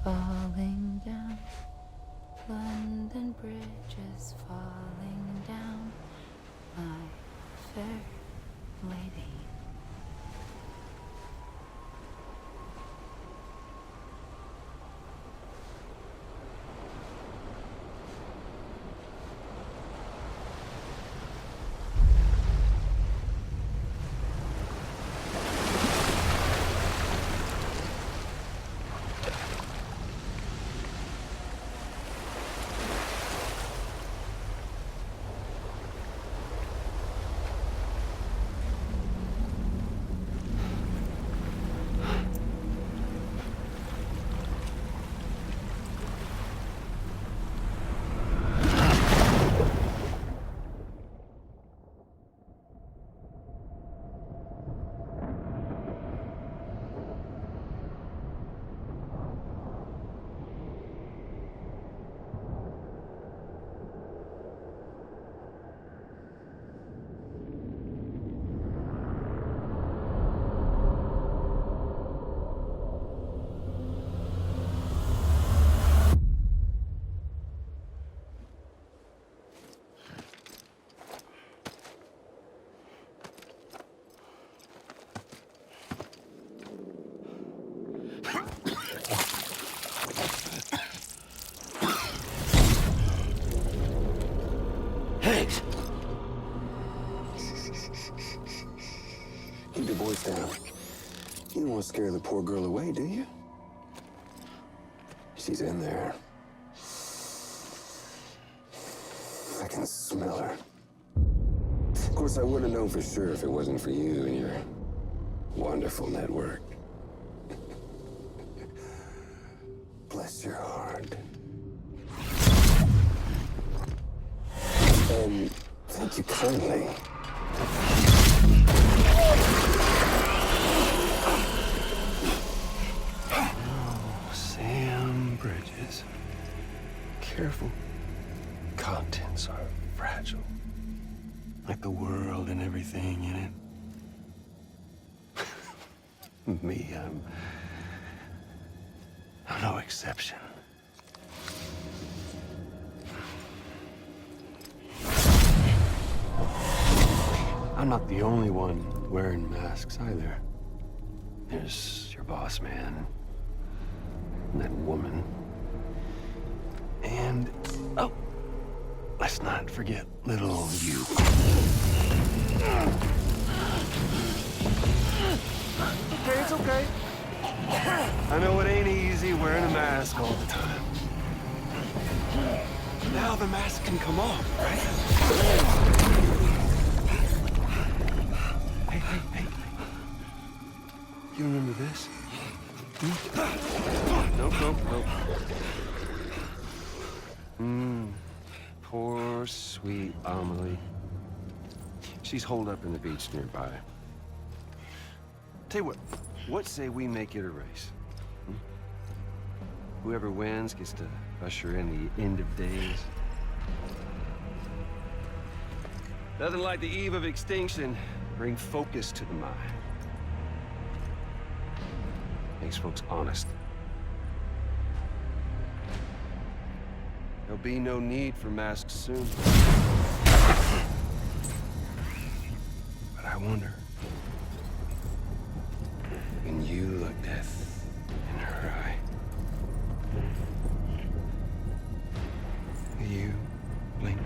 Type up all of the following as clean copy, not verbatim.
falling down. London Bridge is falling down, my fair lady. Higgs! Keep your voice down. You don't want to scare the poor girl away, do you? She's in there. I can smell her. Of course, I wouldn't have known for sure if it wasn't for you and your wonderful network. Bless your heart. And thank you kindly. Oh, Sam Bridges. Careful. Contents are fragile. Like the world and everything in it. Me, I'm no exception. I'm not the only one wearing masks either. There's your boss man, and that woman, and, oh, let's not forget little you. Okay, it's okay. I know it ain't easy wearing a mask all the time. Now the mask can come off, right? Hey. You remember this? Nope. Poor, sweet Amelie. She's holed up in the beach nearby. Tell you what say we make it a race? Whoever wins gets to usher in the end of days. Nothing like the eve of extinction. Bring focus to the mind. Makes folks honest. There'll be no need for masks soon. But I wonder, when you look death in her eye, will you blink?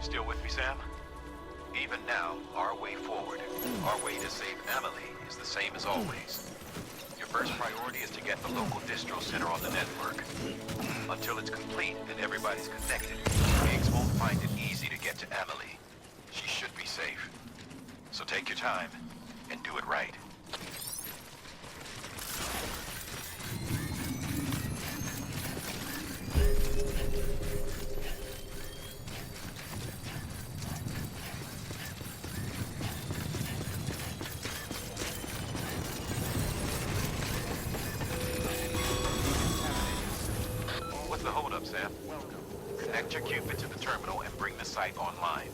Still with me, Sam? Even now, our way forward, our way to save Amelie, is the same as always. Your first priority is to get the local distro center on the network. Until it's complete and everybody's connected, Higgs won't find it easy to get to Amelie. She should be safe. So take your time and do it right. Sam. Connect your Cupid to the terminal and bring the site online.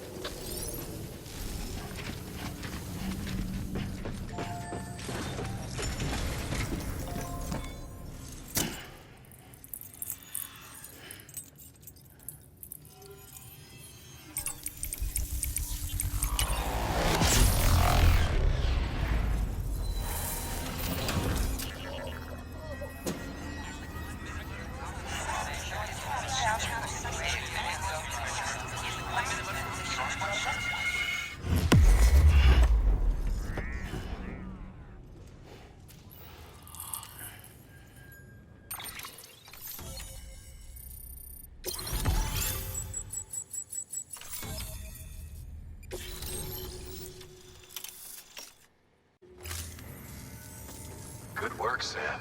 Good work, Sam.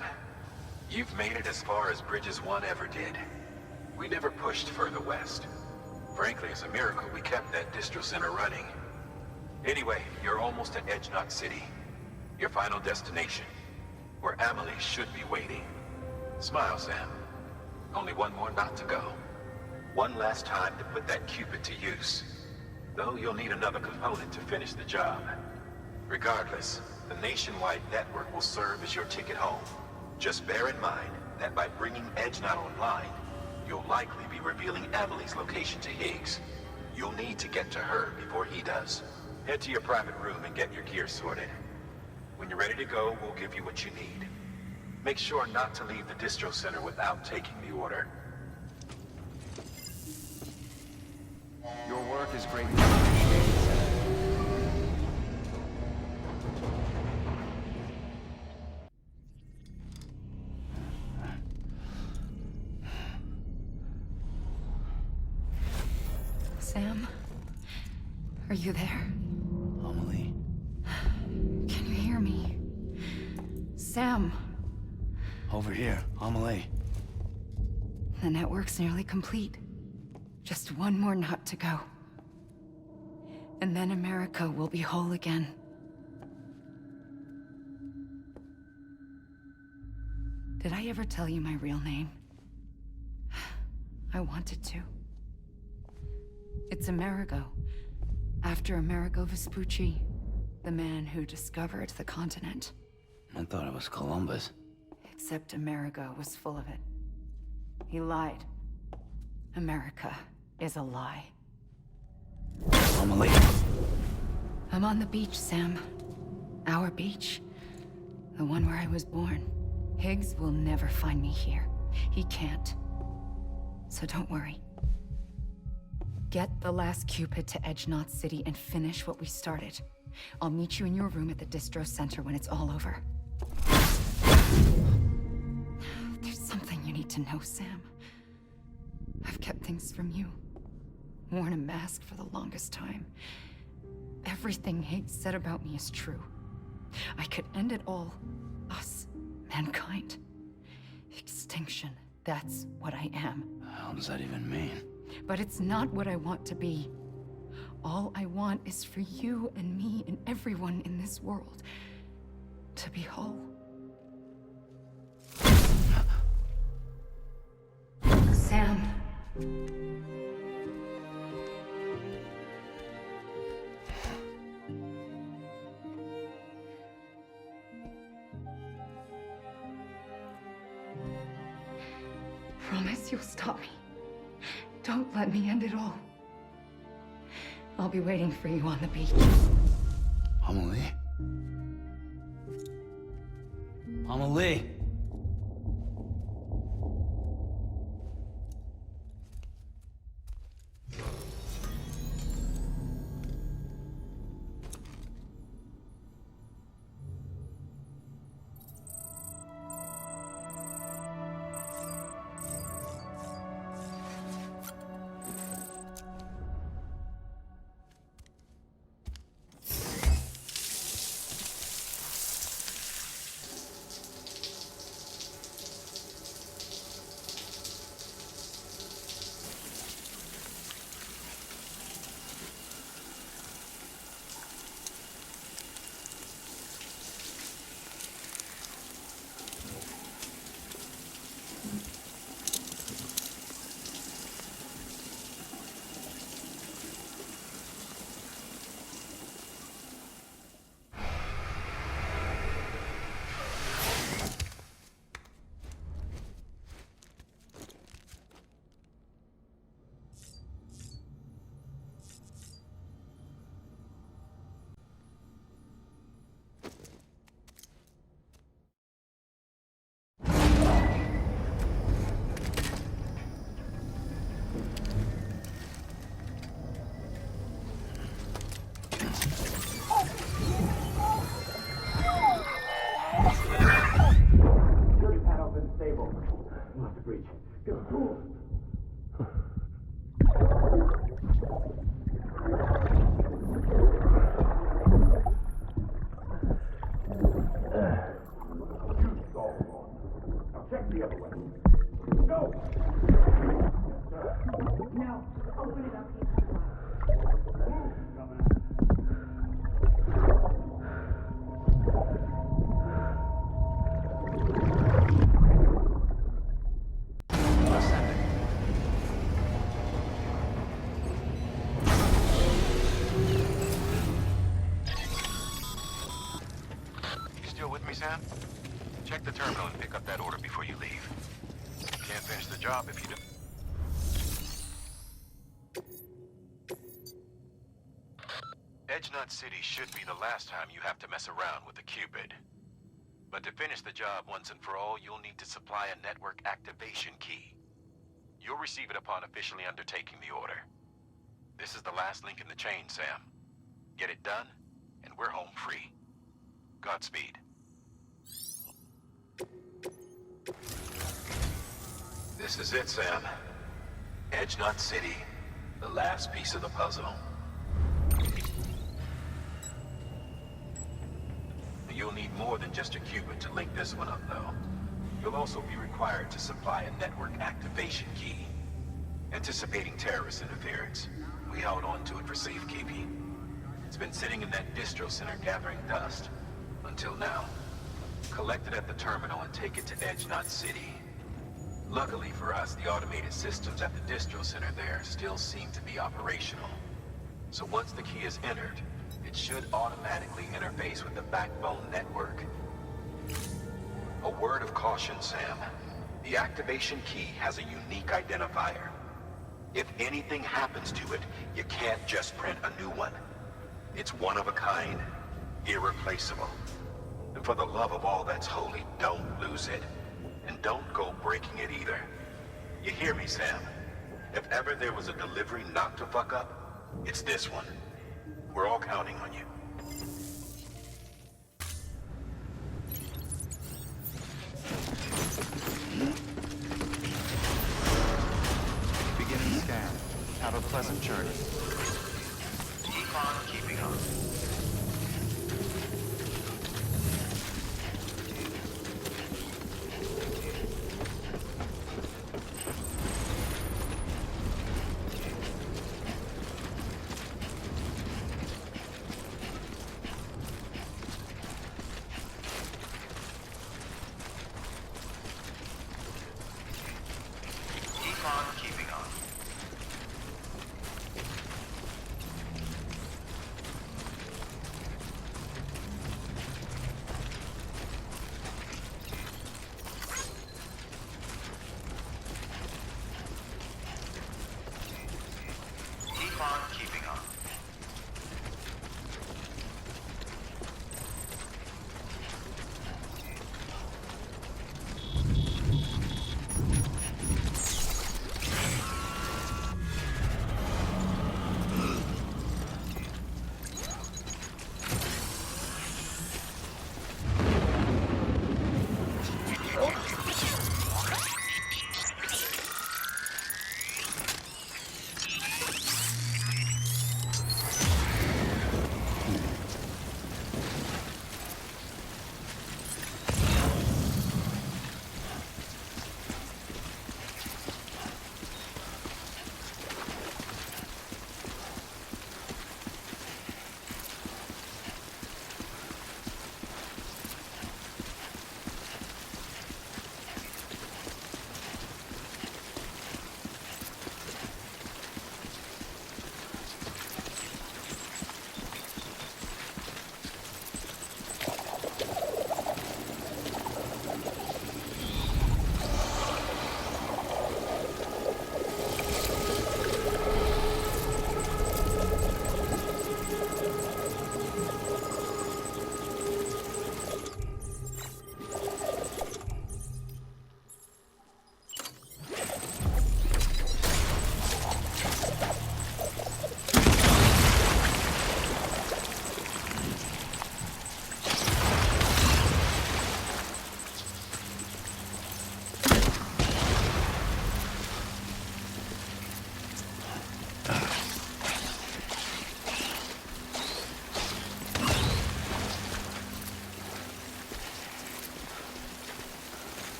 You've made it as far as Bridges 1 ever did. We never pushed further west. Frankly, it's a miracle we kept that distro center running. Anyway, you're almost at Edge Knot City, your final destination, where Amelie should be waiting. Smile, Sam. Only one more knot to go. One last time to put that Cupid to use. Though you'll need another component to finish the job. Regardless, the nationwide network will serve as your ticket home. Just bear in mind that by bringing Edge Knot online, you'll likely be revealing Amelie's location to Higgs. You'll need to get to her before he does. Head to your private room and get your gear sorted. When you're ready to go, we'll give you what you need. Make sure not to leave the distro center without taking the order. Your work is greatly appreciated. Sam? Are you there? Amelie. Can you hear me? Sam? Over here, Amelie. The network's nearly complete. Just one more knot to go. And then America will be whole again. Did I ever tell you my real name? I wanted to. It's Amerigo. After Amerigo Vespucci, the man who discovered the continent. I thought it was Columbus. Except Amerigo was full of it. He lied. America is a lie. Amelie. I'm on the beach, Sam. Our beach. The one where I was born. Higgs will never find me here. He can't. So don't worry. Get the last Cupid to Edge Knot City and finish what we started. I'll meet you in your room at the distro center when it's all over. There's something you need to know, Sam. I've kept things from you. Worn a mask for the longest time. Everything Higgs said about me is true. I could end it all. Us. Mankind. Extinction. That's what I am. How does that even mean? But it's not what I want to be. All I want is for you and me and everyone in this world to be whole. Sam. Promise you'll stop me. Don't let me end it all. I'll be waiting for you on the beach. Amelie? Amelie! You still with me, Sam? Check the terminal and pick up that order before you leave. Can't finish the job if you don't. Edgenut City should be the last time you have to mess around with the Cupid. But to finish the job once and for all, you'll need to supply a network activation key. You'll receive it upon officially undertaking the order. This is the last link in the chain, Sam. Get it done, and we're home free. Godspeed. This is it, Sam. Edgenut City, the last piece of the puzzle. You'll need more than just a Cupid to link this one up, though. You'll also be required to supply a network activation key. Anticipating terrorist interference, we held on to it for safekeeping. It's been sitting in that distro center gathering dust. Until now. Collect it at the terminal and take it to Edgenut City. Luckily for us, the automated systems at the distro center there still seem to be operational. So once the key is entered, it should automatically interface with the backbone network. A word of caution, Sam. The activation key has a unique identifier. If anything happens to it, you can't just print a new one. It's one of a kind, irreplaceable. And for the love of all that's holy, don't lose it. And don't go breaking it either. You hear me, Sam? If ever there was a delivery not to fuck up, it's this one. We're all counting on you. Beginning scan. Have a pleasant journey. Keep on keeping on. Keep on keeping on.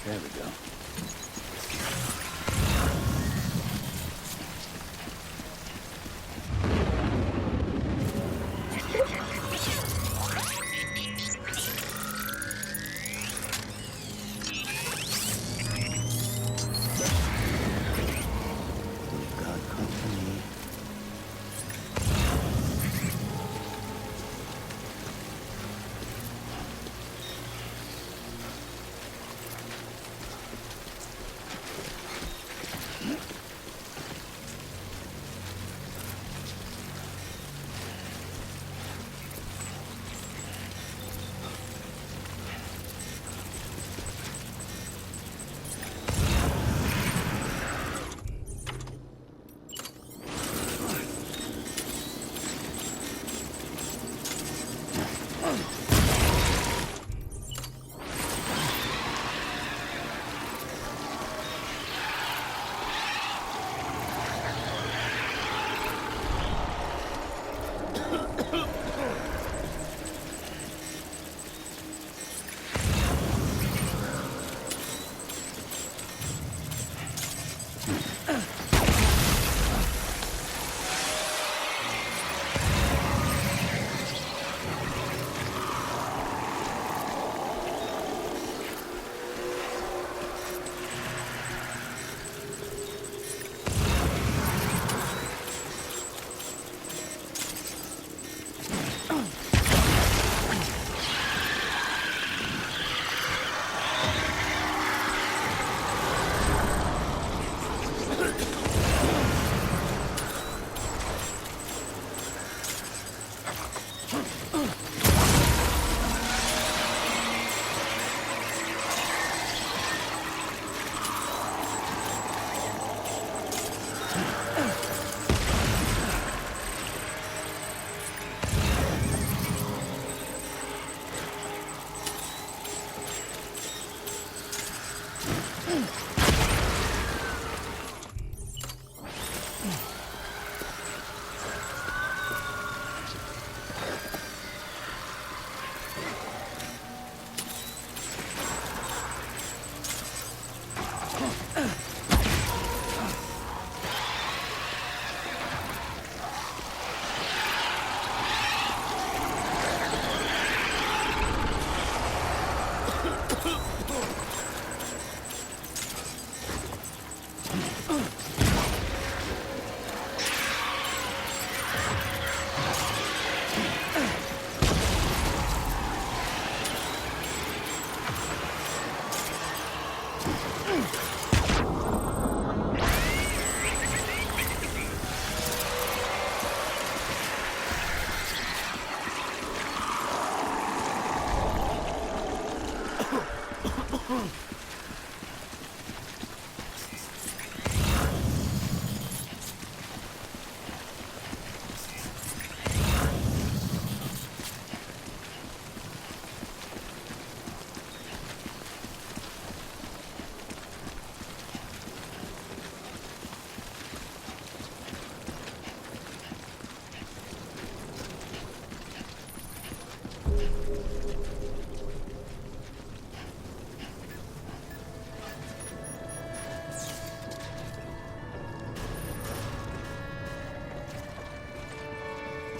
There we go. We've got company.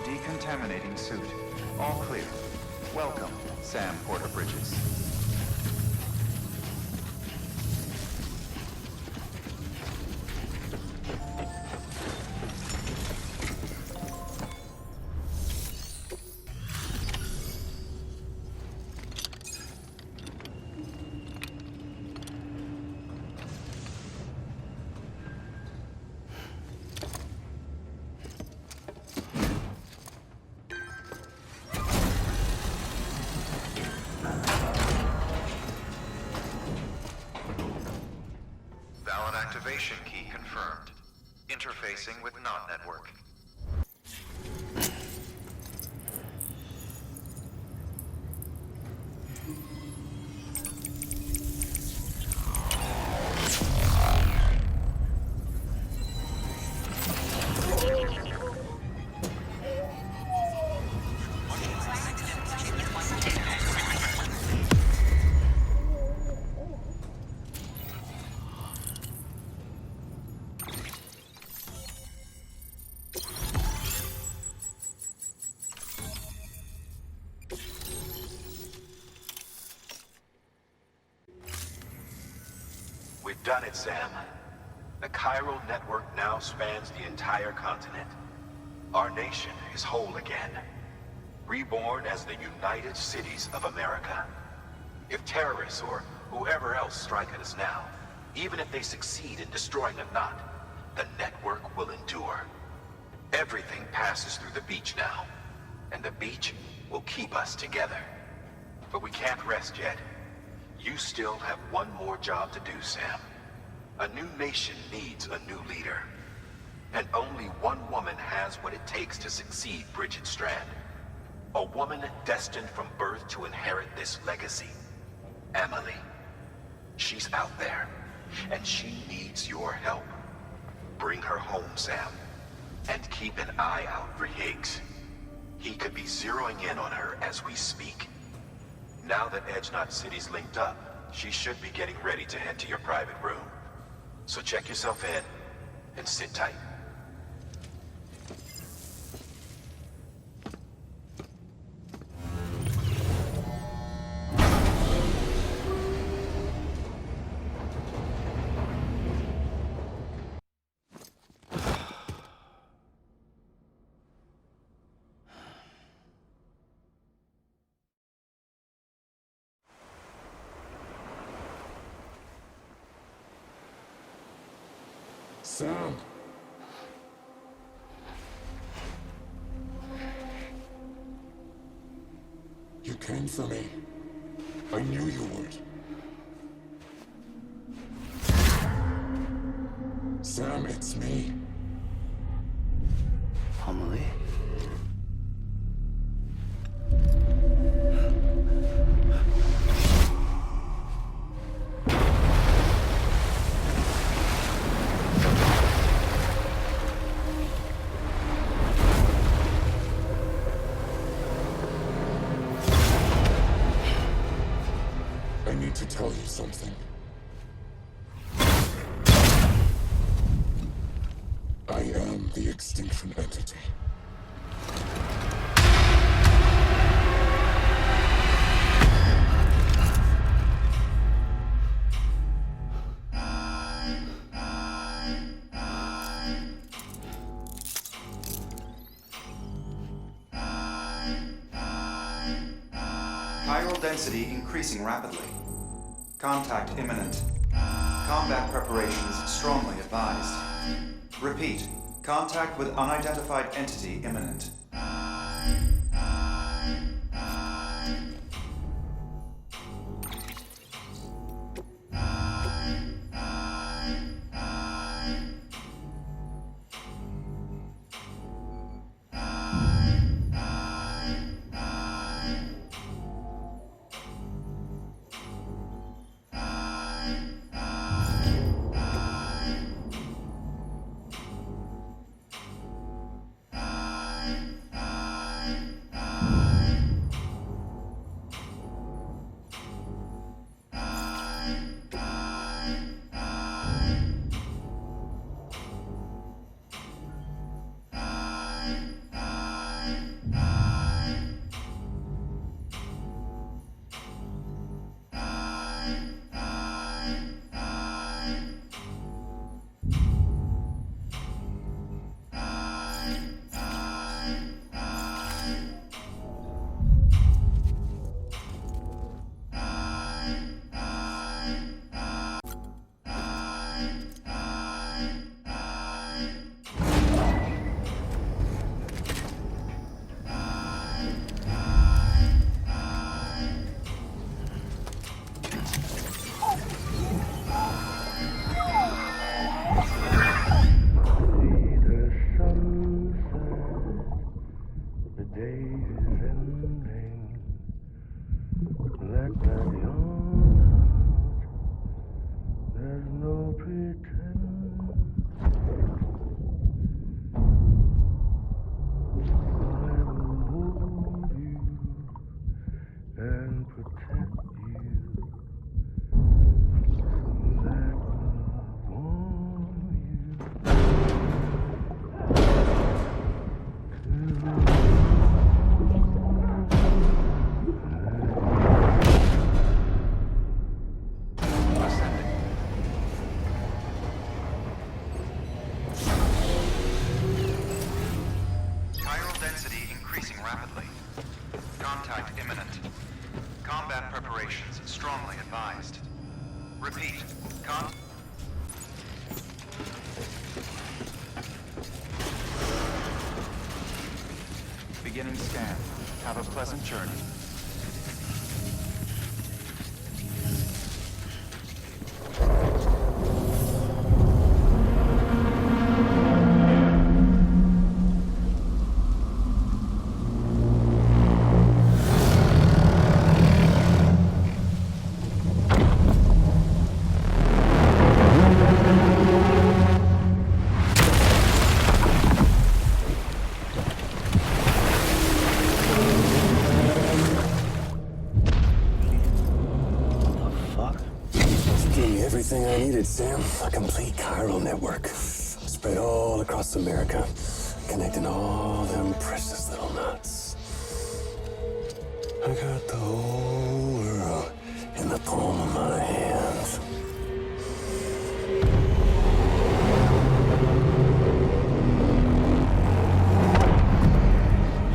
Decontaminating suit. All clear. Welcome, Sam Porter Bridges. Activation key confirmed. Interfacing with non-network. We've done it, Sam. The chiral network now spans the entire continent. Our nation is whole again. Reborn as the United Cities of America. If terrorists or whoever else strike at us now, even if they succeed in destroying the knot, the network will endure. Everything passes through the beach now, and the beach will keep us together. But we can't rest yet. You still have one more job to do, Sam. A new nation needs a new leader. And only one woman has what it takes to succeed Bridget Strand. A woman destined from birth to inherit this legacy. Amelie. She's out there, and she needs your help. Bring her home, Sam. And keep an eye out for Higgs. He could be zeroing in on her as we speak. Now that Edge Knot City's linked up, she should be getting ready to head to your private room. So check yourself in, and sit tight. Sam! You came for me. I knew you would. Sam, it's me. Amelie? I need to tell you something. I am the Extinction Entity. Chiral density increasing rapidly. Contact imminent. Combat preparations strongly advised. Repeat. Contact with unidentified entity imminent. like that young heart. There's no pretend. I will hold you and protect you. That I want you. Ascending. Chiral density increasing rapidly. Contact imminent. Combat preparations strongly advised. Repeat. Beginning scan. Have a pleasant journey. Everything I needed, Sam. A complete chiral network. Spread all across America. Connecting all them precious little knots. I got the whole world in the palm of my hands.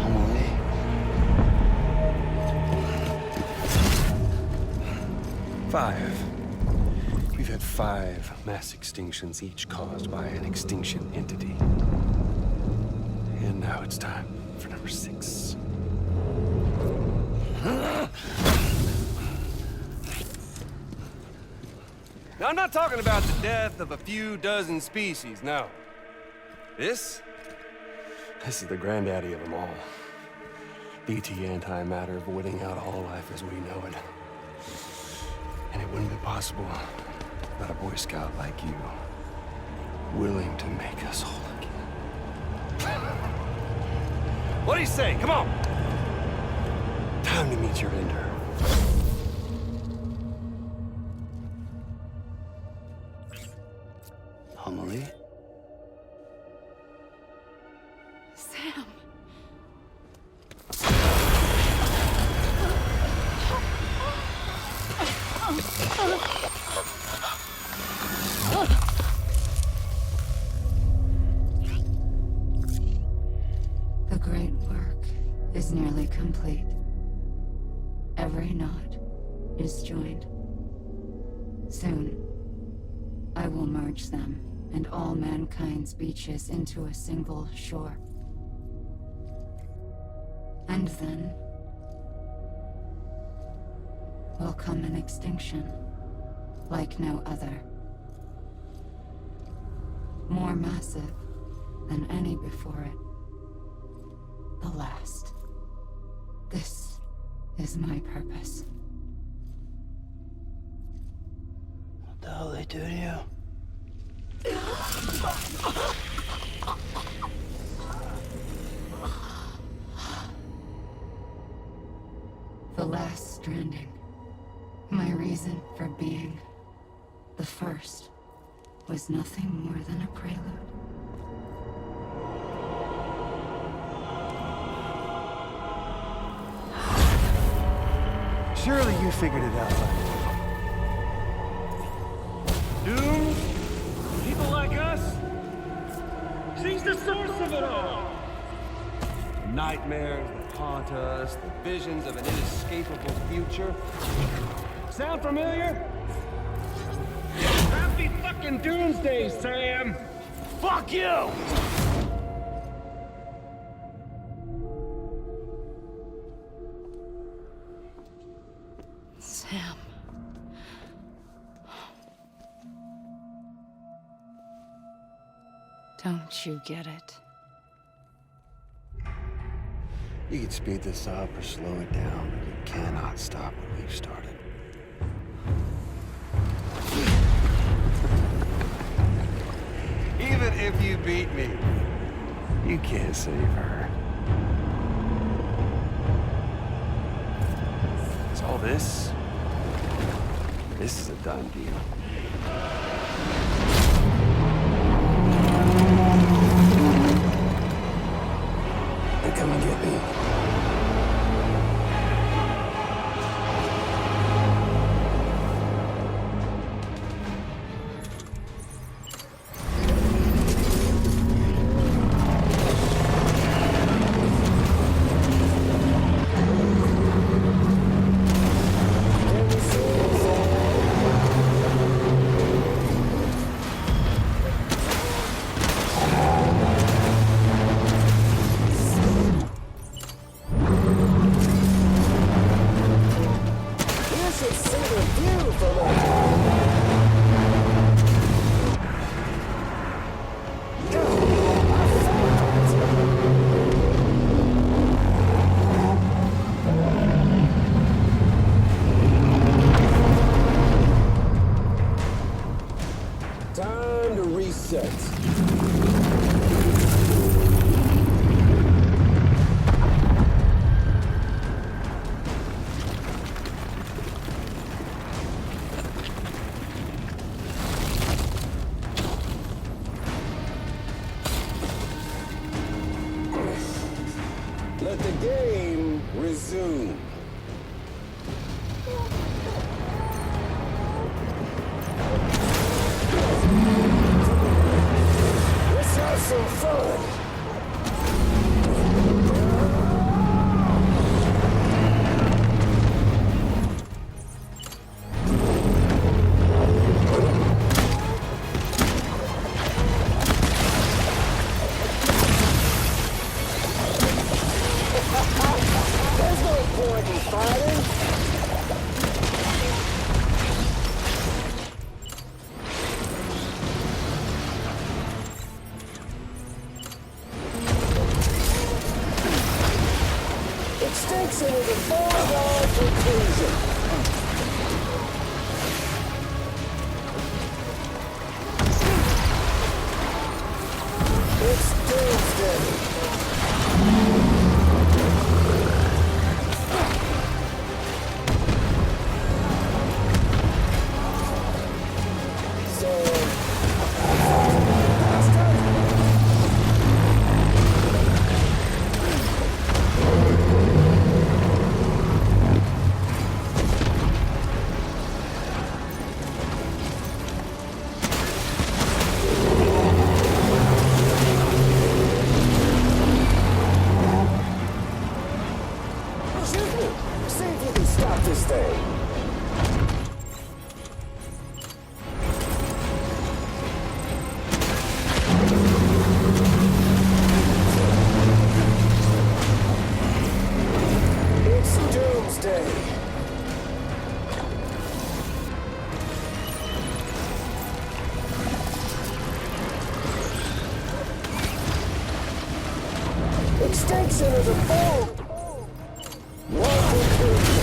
Amelie. Five. We've had 5 mass extinctions, each caused by an extinction entity. And now it's time for number 6. Now, I'm not talking about the death of a few dozen species, no. This is the granddaddy of them all. BT antimatter voiding out all life as we know it. And it wouldn't be possible without a Boy Scout like you, willing to make us whole again. What do you say? Come on! Time to meet your ender. Amelie? Sam. The great work is nearly complete. Every knot is joined. Soon, I will merge them and all mankind's beaches into a single shore. And then will come an extinction like no other. More massive than any before it. The last. This is my purpose. What the hell they do to you? The last stranding. My reason for being. The first was nothing more than a prelude. Surely you figured it out by now. Doomed? People like us? She's the source of it all! Nightmares that haunt us, the visions of an inescapable future. Sound familiar? Happy fucking doomsday, Sam! Fuck you! Sam. Don't you get it? You can speed this up or slow it down, but you cannot not stop what we've started. Even if you beat me, you can't save her. So all this is a done deal. They come and get me. Time to reset. Let the game resume. Let's have some fun. There's no point in fighting. Extinction is a foregone conclusion. It's doomsday. See if you can stop this thing. It's doomsday. Extinction is a foe. One conclusion.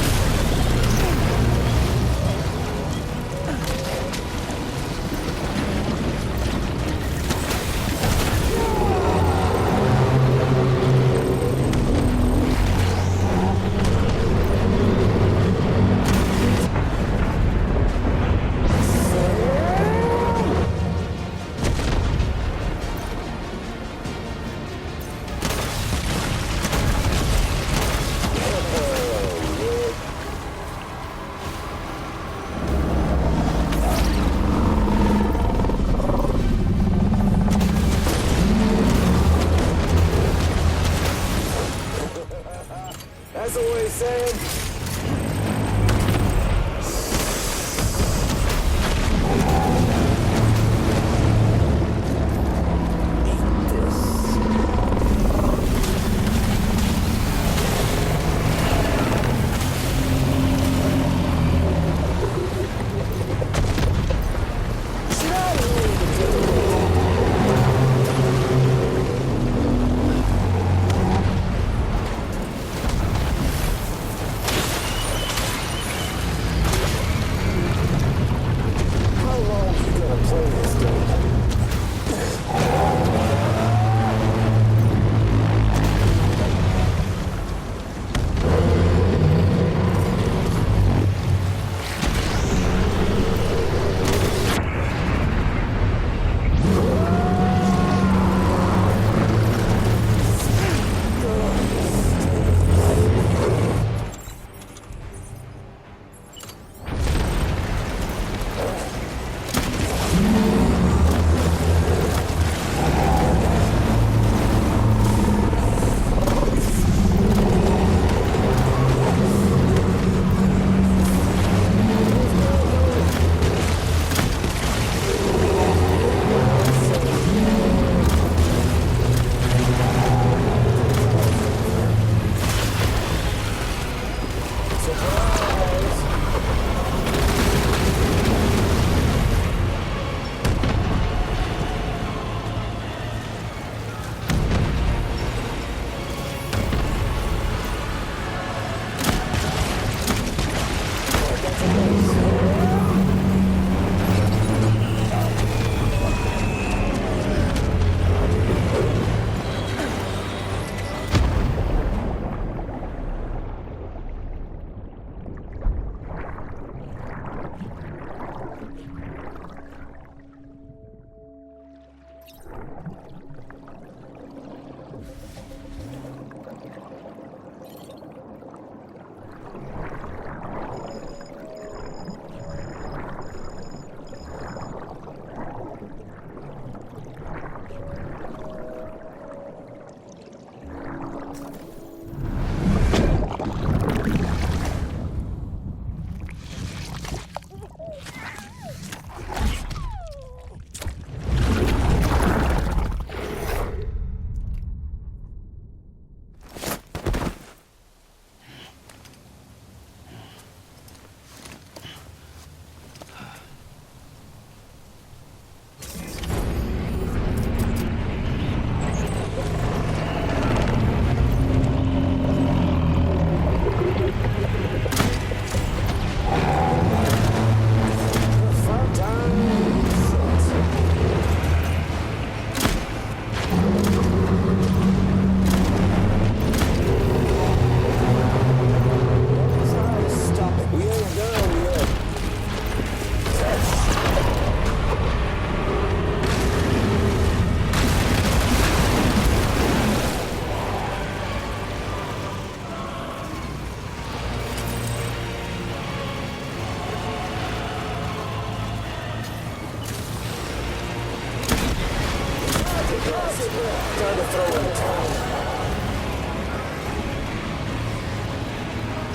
throw in the towel.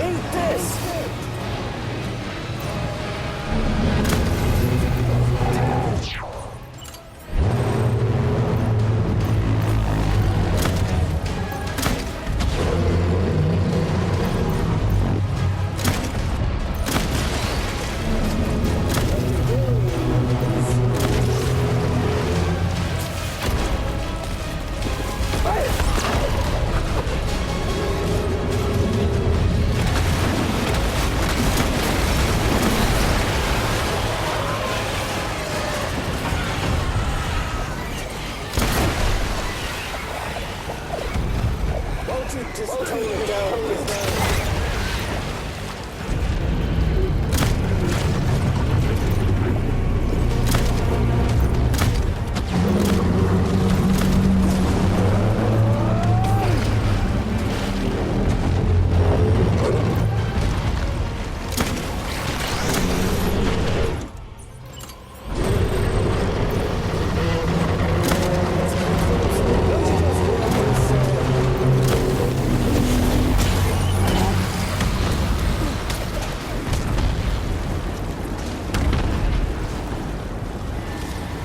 Eat this! Just tone it down.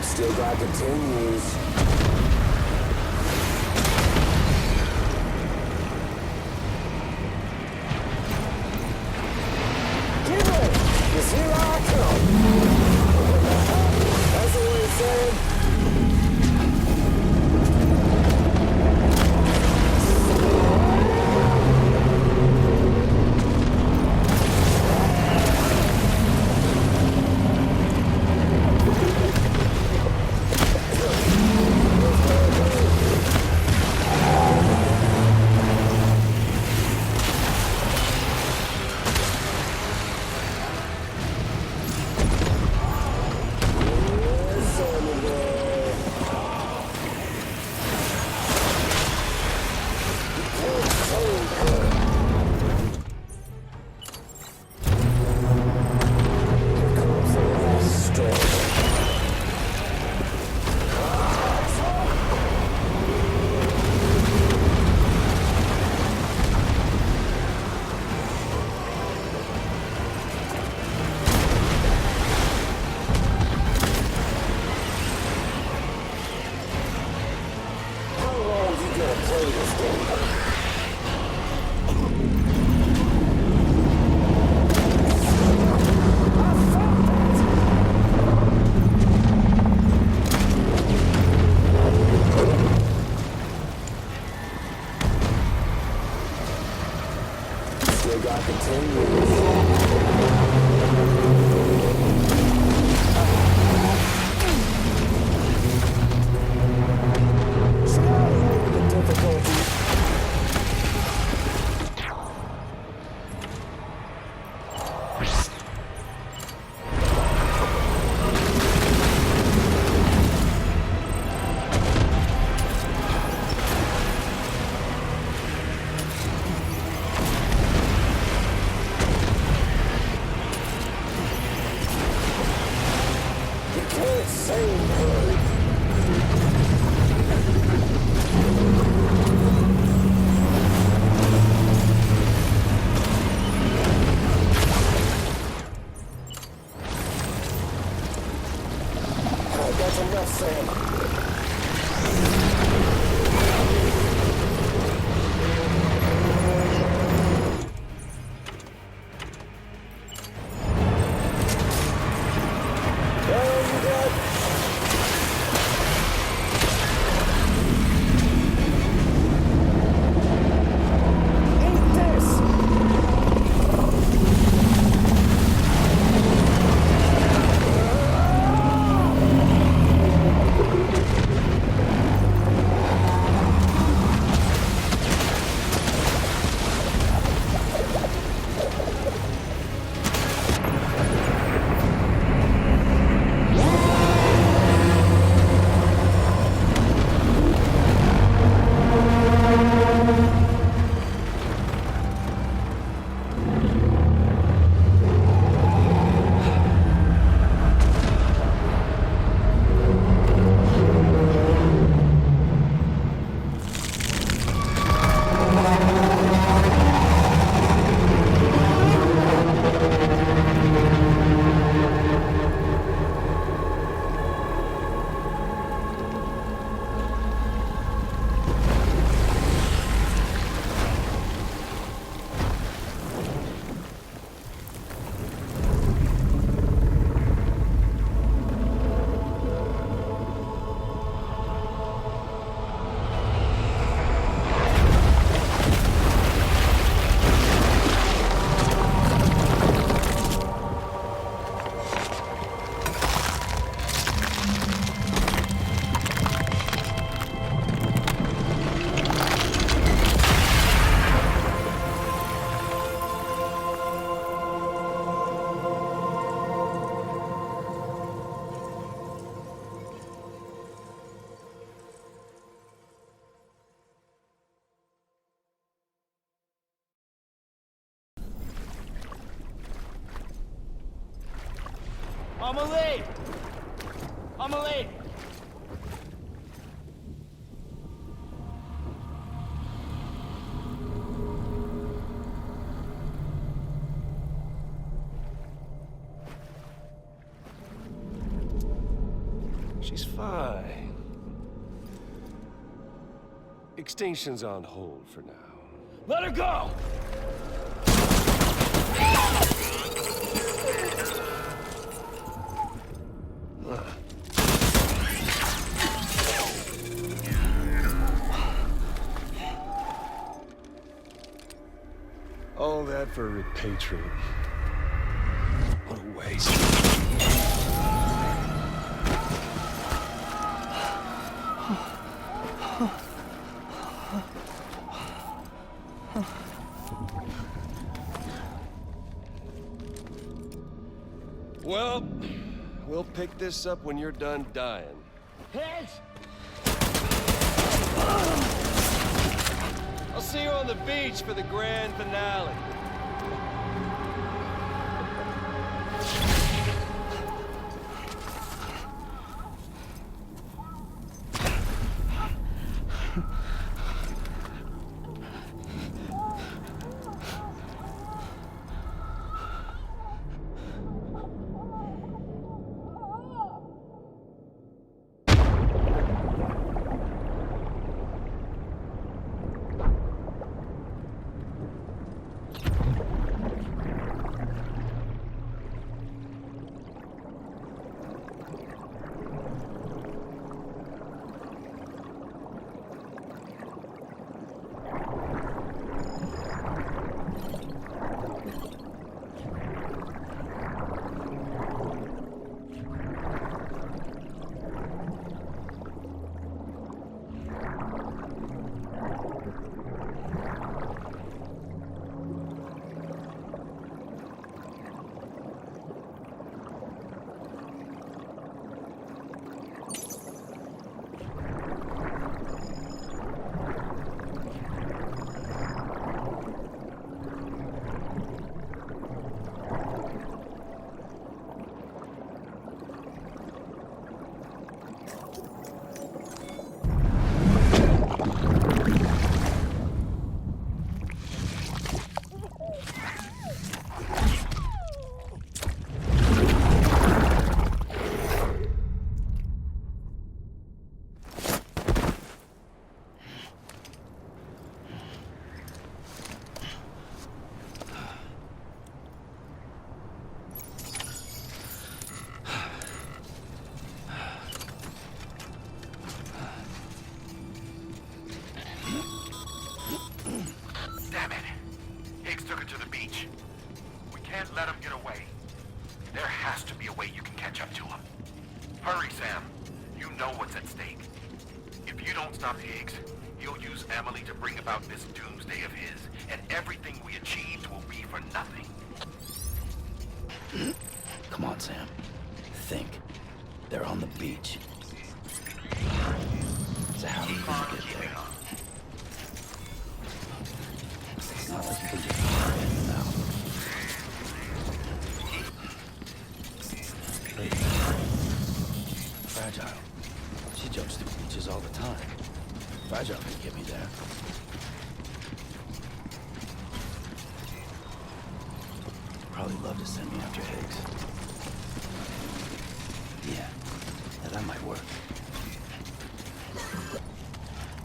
Still got continues. Give it! You see where I come? That's the way it's said. Amelie! Amelie! She's fine. Extinction's on hold for now. Let her go! All that for repatriate. What a waste. Well, we'll pick this up when you're done dying. Higgs! I'll see you on the beach for the grand finale. Damn it. Higgs took her to the beach. We can't let him get away. There has to be a way you can catch up to him. Hurry, Sam. You know what's at stake. If you don't stop Higgs, he'll use Amelie to bring about this doomsday of his, and everything we achieved will be for nothing. Come on, Sam. Think. They're on the beach. So how are you gonna get there? It's not like you can just hop in and out. Hey. Fragile. She jumps through beaches all the time. Fragile can get me there. Probably love to send me after Higgs. Yeah, that might work.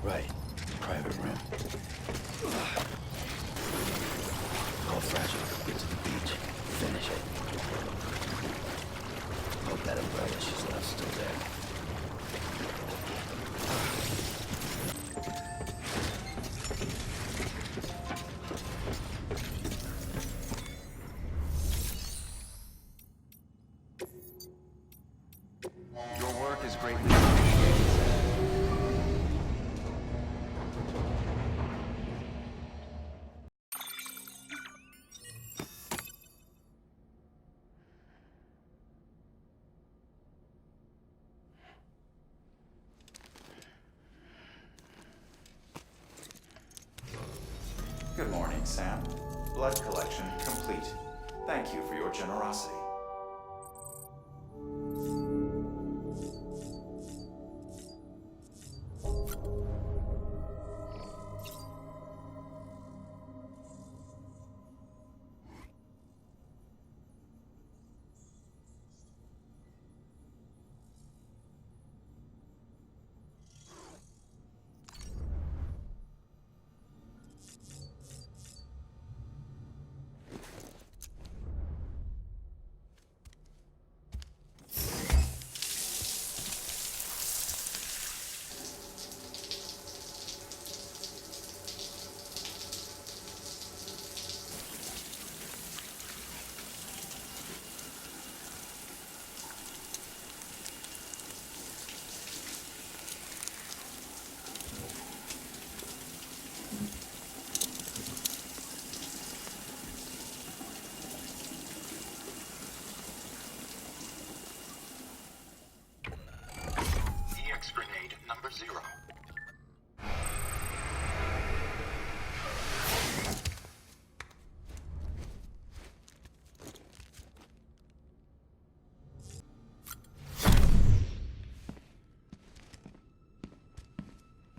Right, private room. Call Fragile, get to the beach, finish it. Hope that umbrella she's left still there. Your work is greatly appreciated. Good morning, Sam. Blood collection complete. Thank you for your generosity.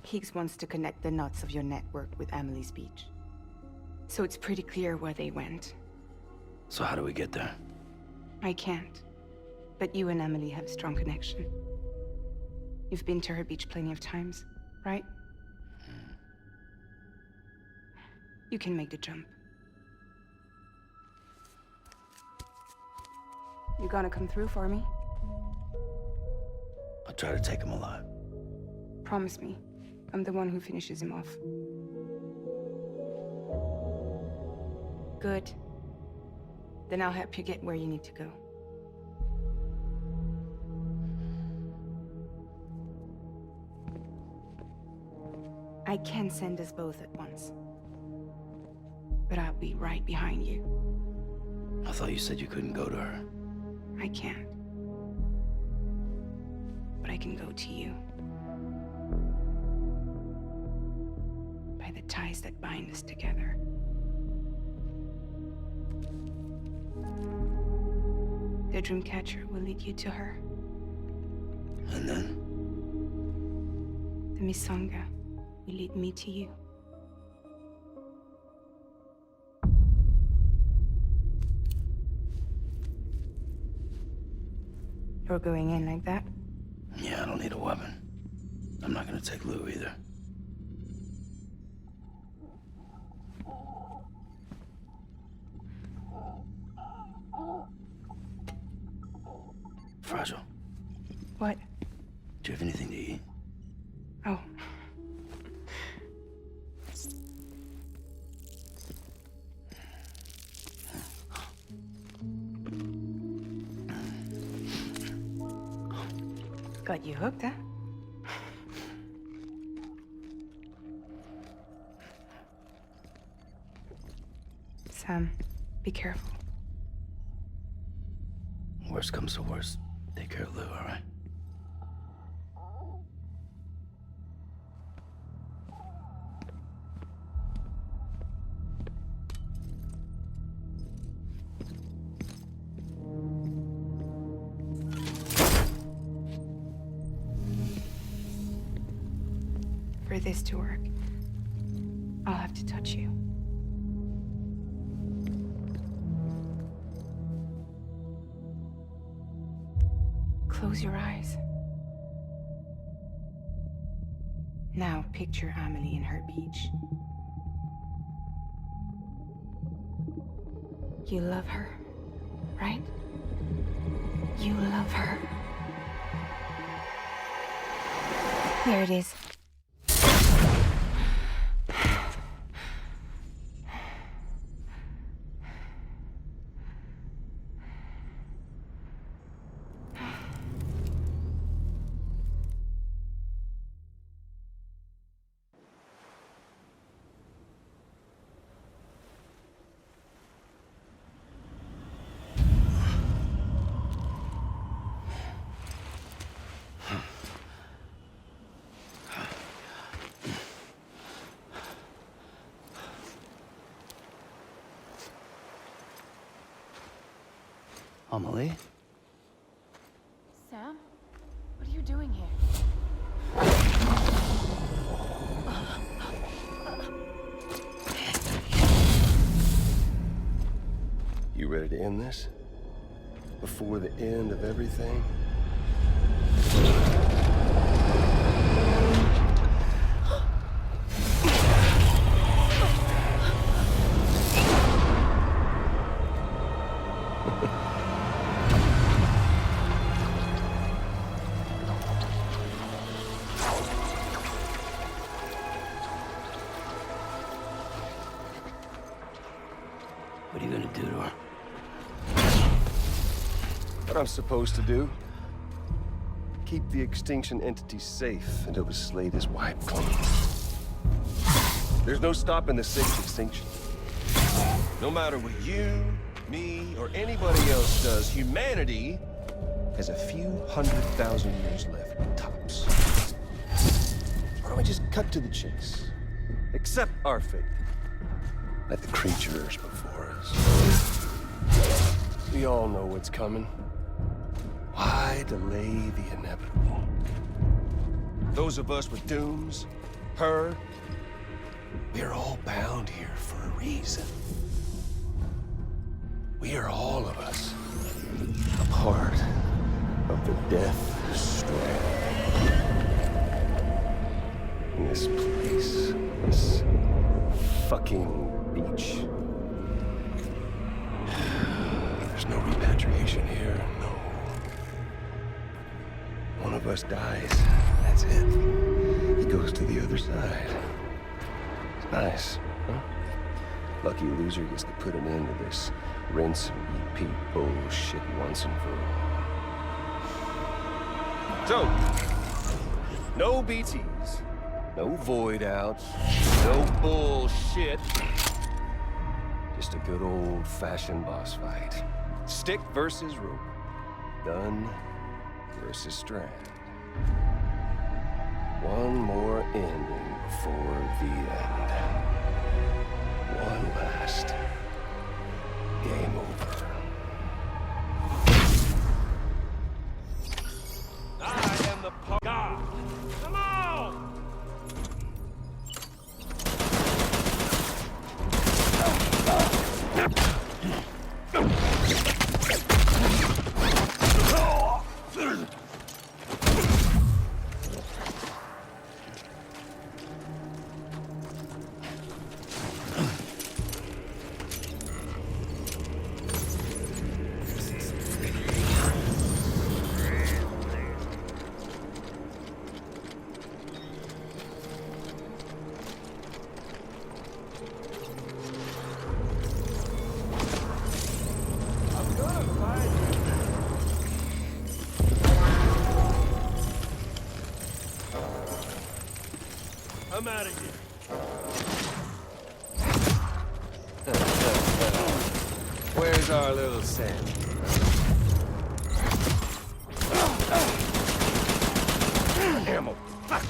Higgs wants to connect the knots of your network with Amelie's beach. So it's pretty clear where they went. So how do we get there? I can't. But you and Amelie have a strong connection. You've been to her beach plenty of times, right? You can make the jump. You gonna come through for me? I'll try to take him alive. Promise me. I'm the one who finishes him off. Good. Then I'll help you get where you need to go. I can send us both at once. But I'll be right behind you. I thought you said you couldn't go to her. I can't. But I can go to you. By the ties that bind us together. The Dreamcatcher will lead you to her. And then? The Misanga will lead me to you. You're going in like that? Yeah, I don't need a weapon. I'm not gonna take Lou either. Fragile. What? Do you have anything to eat? Oh. Got you hooked, huh? Sam, be careful. Worst comes to worst. Take care of Lou, all right? For this to work, I'll have to touch you. Close your eyes. Now picture Amelie in her beach. You love her, right? You love her. There it is. Amelie? Sam? What are you doing here? You ready to end this? Before the end of everything? What are you gonna do to her? What I'm supposed to do? Keep the extinction entity safe until the slate is wiped clean. There's no stopping the sixth extinction. No matter what you, me, or anybody else does, humanity has a few 100,000 years left, tops. Why don't we just cut to the chase? Accept our fate. Let the creatures before us. We all know what's coming. Why delay the inevitable? Those of us with dooms her. We're all bound here for a reason. We are all of us a part of the Death Strand. In this place, this fucking beach. There's no repatriation here, no. One of us dies, that's it. He goes to the other side. It's nice, huh? Lucky loser gets to put an end to this rinse and repeat bullshit once and for all. So, no BTs, no void outs, no bullshit. Just a good old-fashioned boss fight. Stick versus rope. Gun versus strand. One more ending before the end. One last game over. I am the god. Come on! I'm out of here. Where's our little Sam? Ammo. Fuck.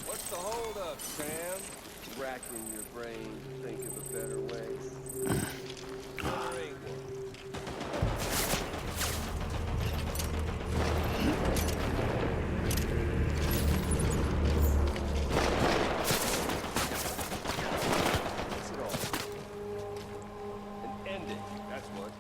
What's the hold up, Sam? Racking your brain to think of a better way. There ain't one. What's it all? An ending, that's what.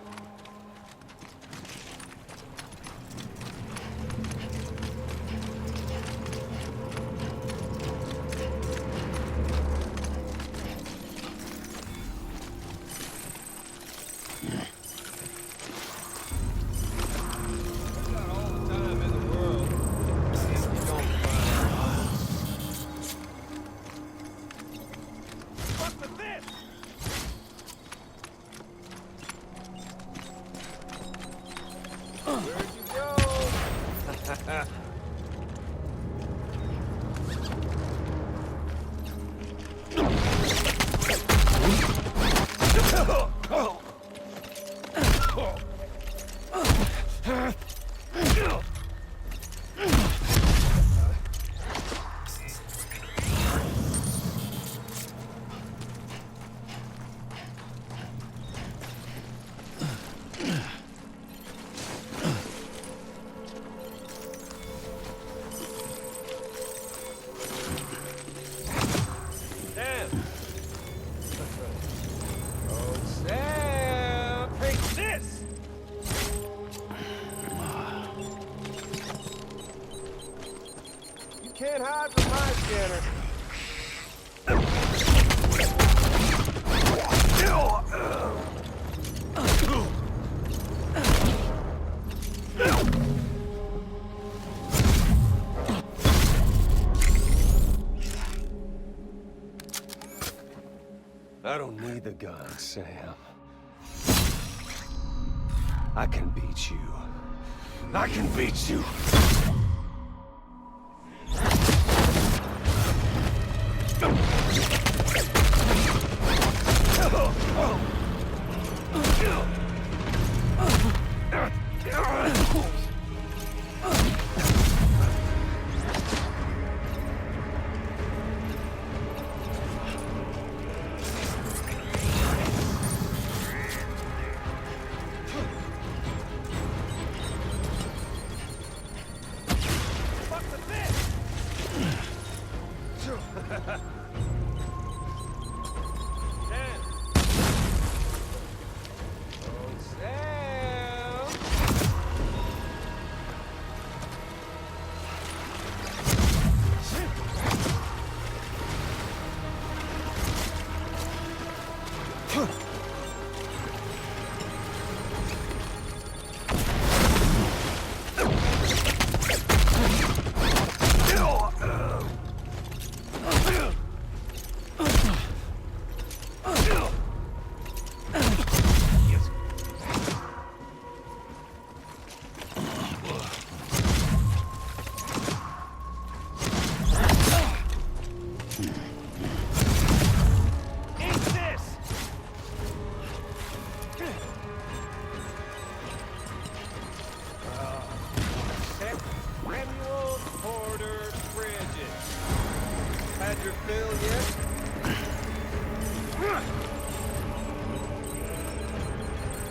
Can't hide from my scanner. I don't need the gun, Sam. I can beat you. I can beat you.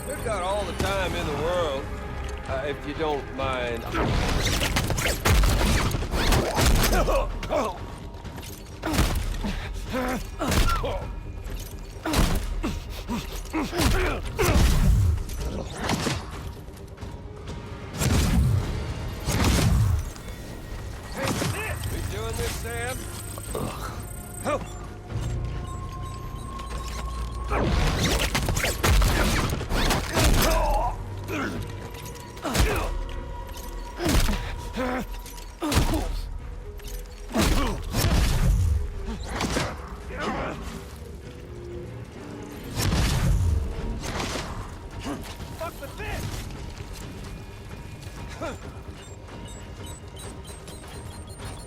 We've got all the time in the world, if you don't mind. We doing this, Sam?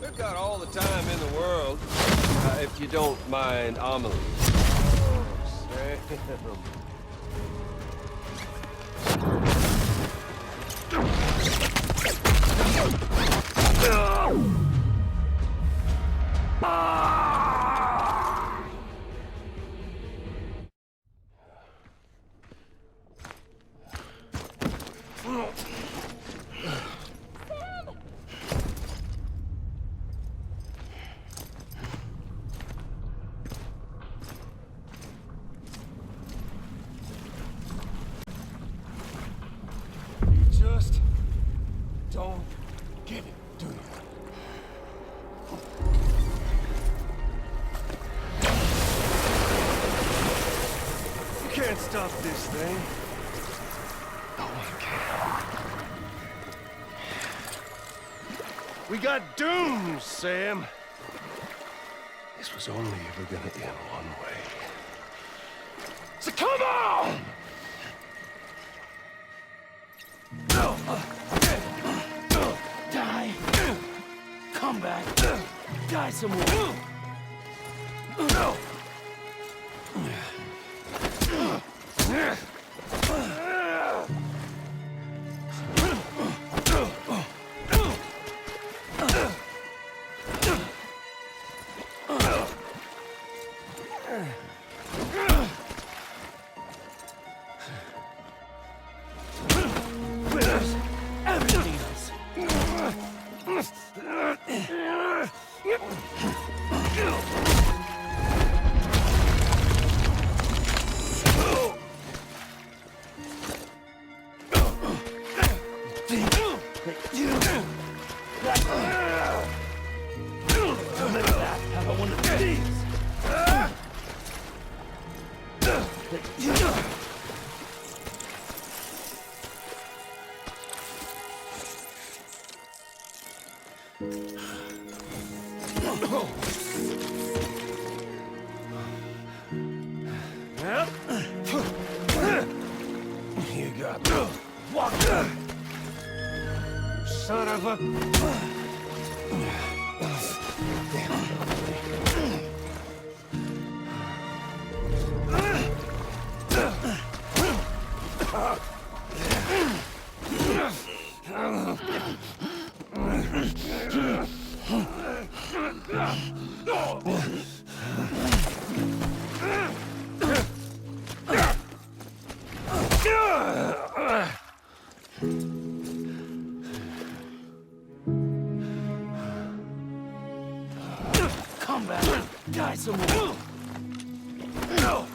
We've got all the time in the world, if you don't mind Amelie. Just don't get it, do you? You can't stop this thing. No one can. We got doomed, Sam. This was only ever gonna end one way. So come on! Die. Come back. Die some more. Everything else. Have one of these. You got me. Come back. Die some more. No.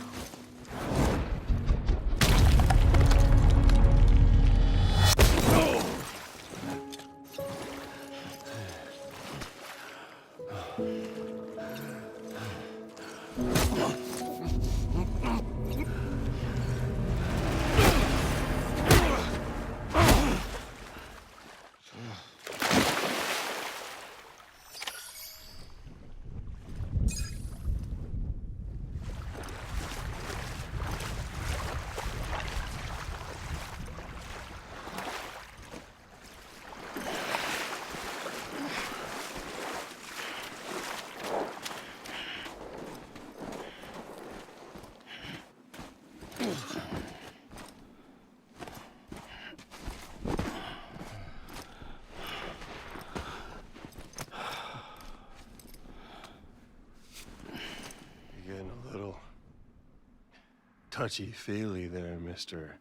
Touchy-feely there, Mr.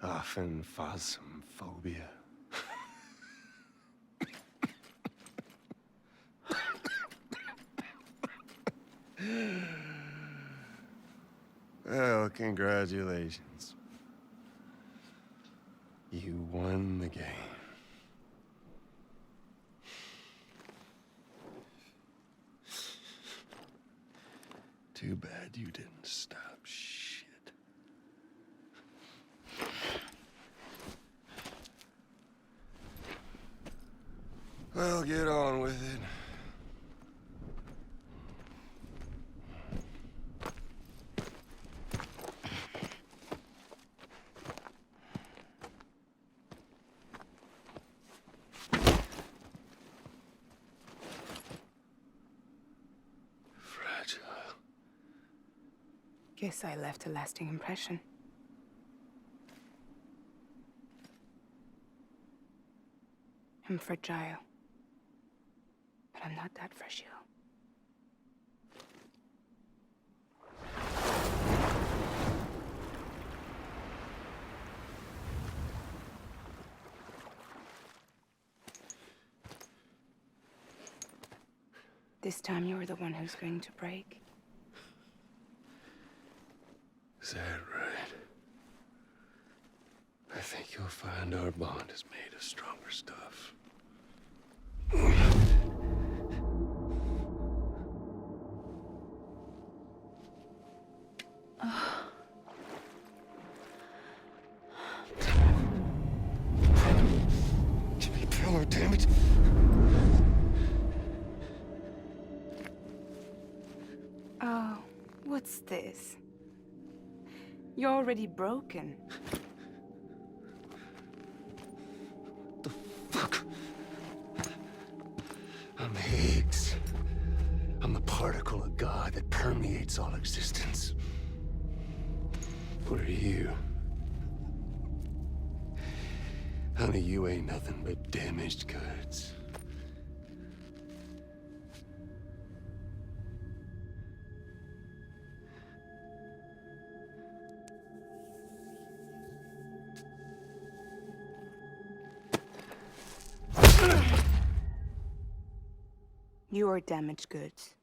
Phasmophobia. Well, congratulations. You won the game. Too bad you didn't stop shit. Well, get on with it. Fragile. Guess I left a lasting impression. I'm fragile. But I'm not that fragile. This time you're the one who's going to break. Is that right? I think you'll find our bond is made of stronger stuff. Jimmy Pillar, damn it! Oh, what's this? You're already broken. The fuck? I'm Higgs. I'm the particle of God that permeates all existence. What are you? Honey, you ain't nothing but damaged goods. You are damaged goods.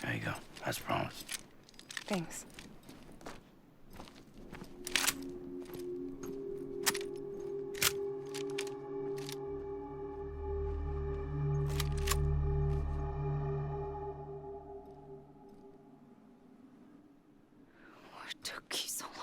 There you go. As promised. Thanks. What took you so long?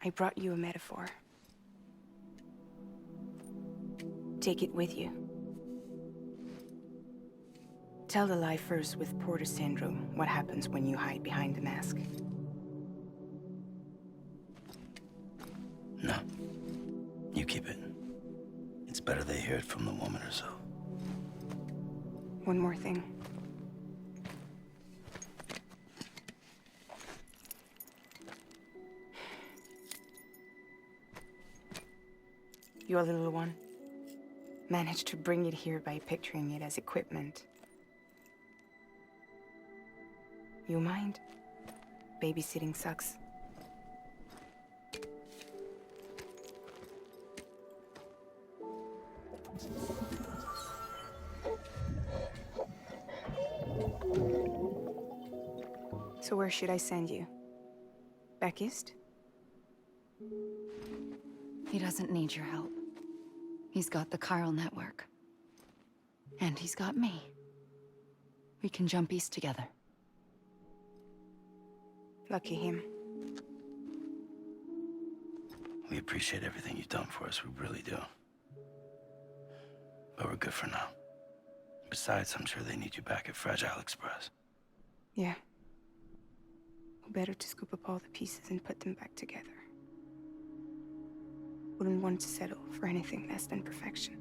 I brought you a metaphor. Take it with you. Tell the lifers with Porter syndrome what happens when you hide behind the mask. No. You keep it. It's better they hear it from the woman herself. One more thing. Your little one managed to bring it here by picturing it as equipment. You mind? Babysitting sucks. So where should I send you? Back east? He doesn't need your help. He's got the chiral network. And he's got me. We can jump east together. Lucky him. We appreciate everything you've done for us, we really do. But we're good for now. Besides, I'm sure they need you back at Fragile Express. Yeah. Better to scoop up all the pieces and put them back together. Wouldn't want to settle for anything less than perfection.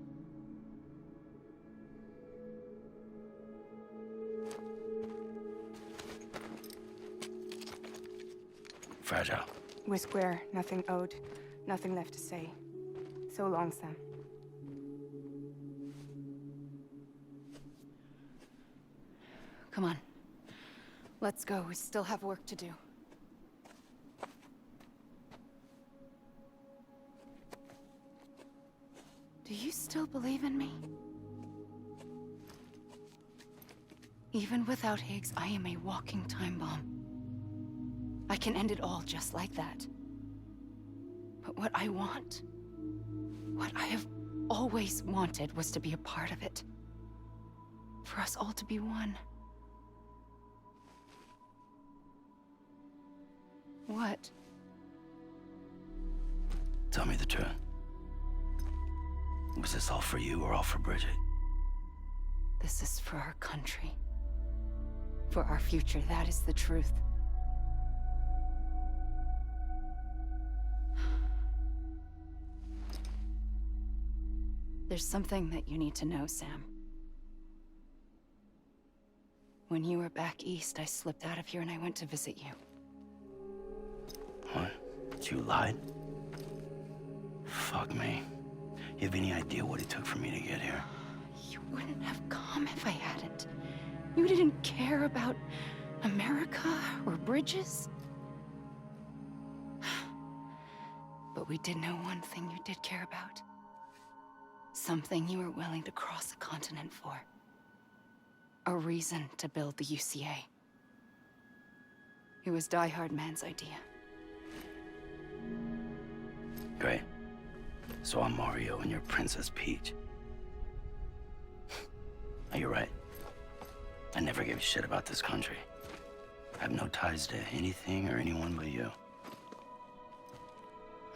Fragile. We're square, nothing owed, nothing left to say. So long, Sam. Come on. Let's go. We still have work to do. Do you still believe in me? Even without Higgs, I am a walking time bomb. I can end it all just like that. But what I want, what I have always wanted, was to be a part of it. For us all to be one. What? Tell me the truth. Was this all for you or all for Bridget? This is for our country. For our future, that is the truth. There's something that you need to know, Sam. When you were back east, I slipped out of here and I went to visit you. What? You lied? Fuck me. You have any idea what it took for me to get here? You wouldn't have come if I hadn't. You didn't care about America or bridges. But we did know one thing you did care about. Something you were willing to cross a continent for. A reason to build the UCA. It was Die Hard Man's idea. Great. So I'm Mario and you're Princess Peach. Now, you're right. I never gave a shit about this country. I have no ties to anything or anyone but you.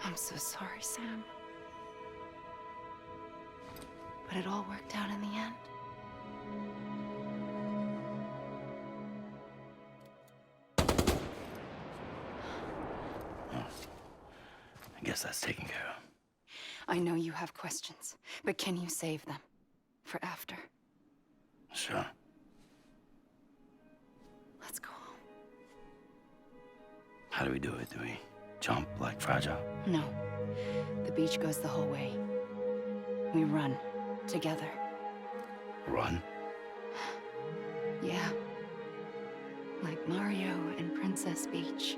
I'm so sorry, Sam. But it all worked out in the end. Well, I guess that's taken care of. I know you have questions, but can you save them for after? Sure. Let's go home. How do we do it? Do we jump like Fragile? No. The beach goes the whole way. We run together. Run? Yeah. Like Mario and Princess Peach.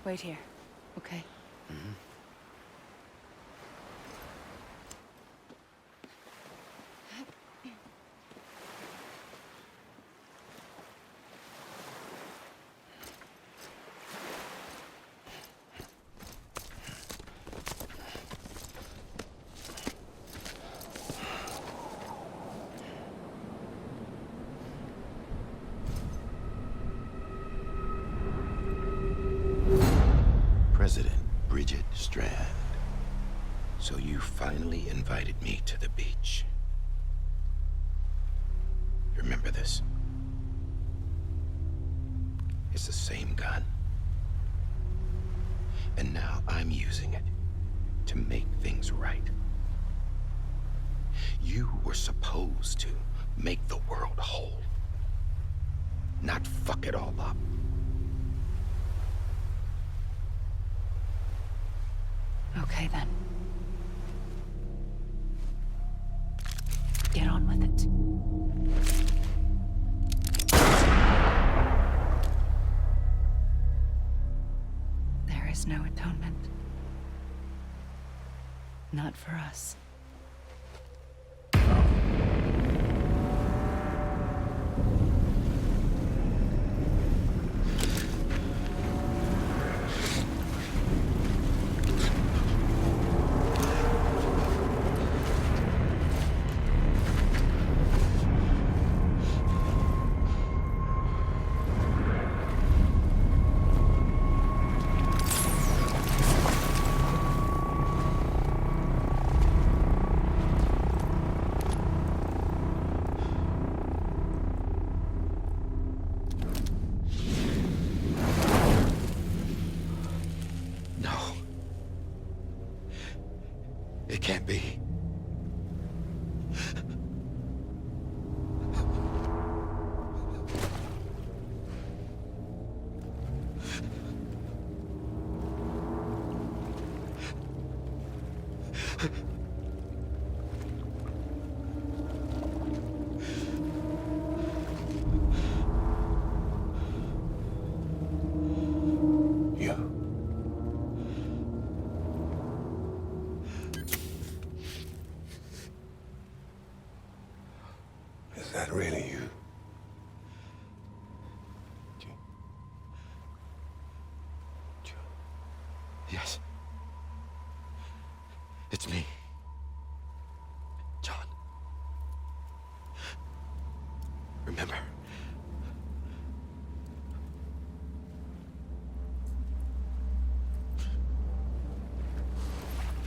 Wait here, okay? President Bridget Strand. So you finally invited me to the beach. Remember this? It's the same gun. And now I'm using it to make things right. You were supposed to make the world whole, not fuck it all up. Okay, then. Get on with it. There is no atonement. Not for us. It can't be. Is that really you? Yes. It's me. John. Remember?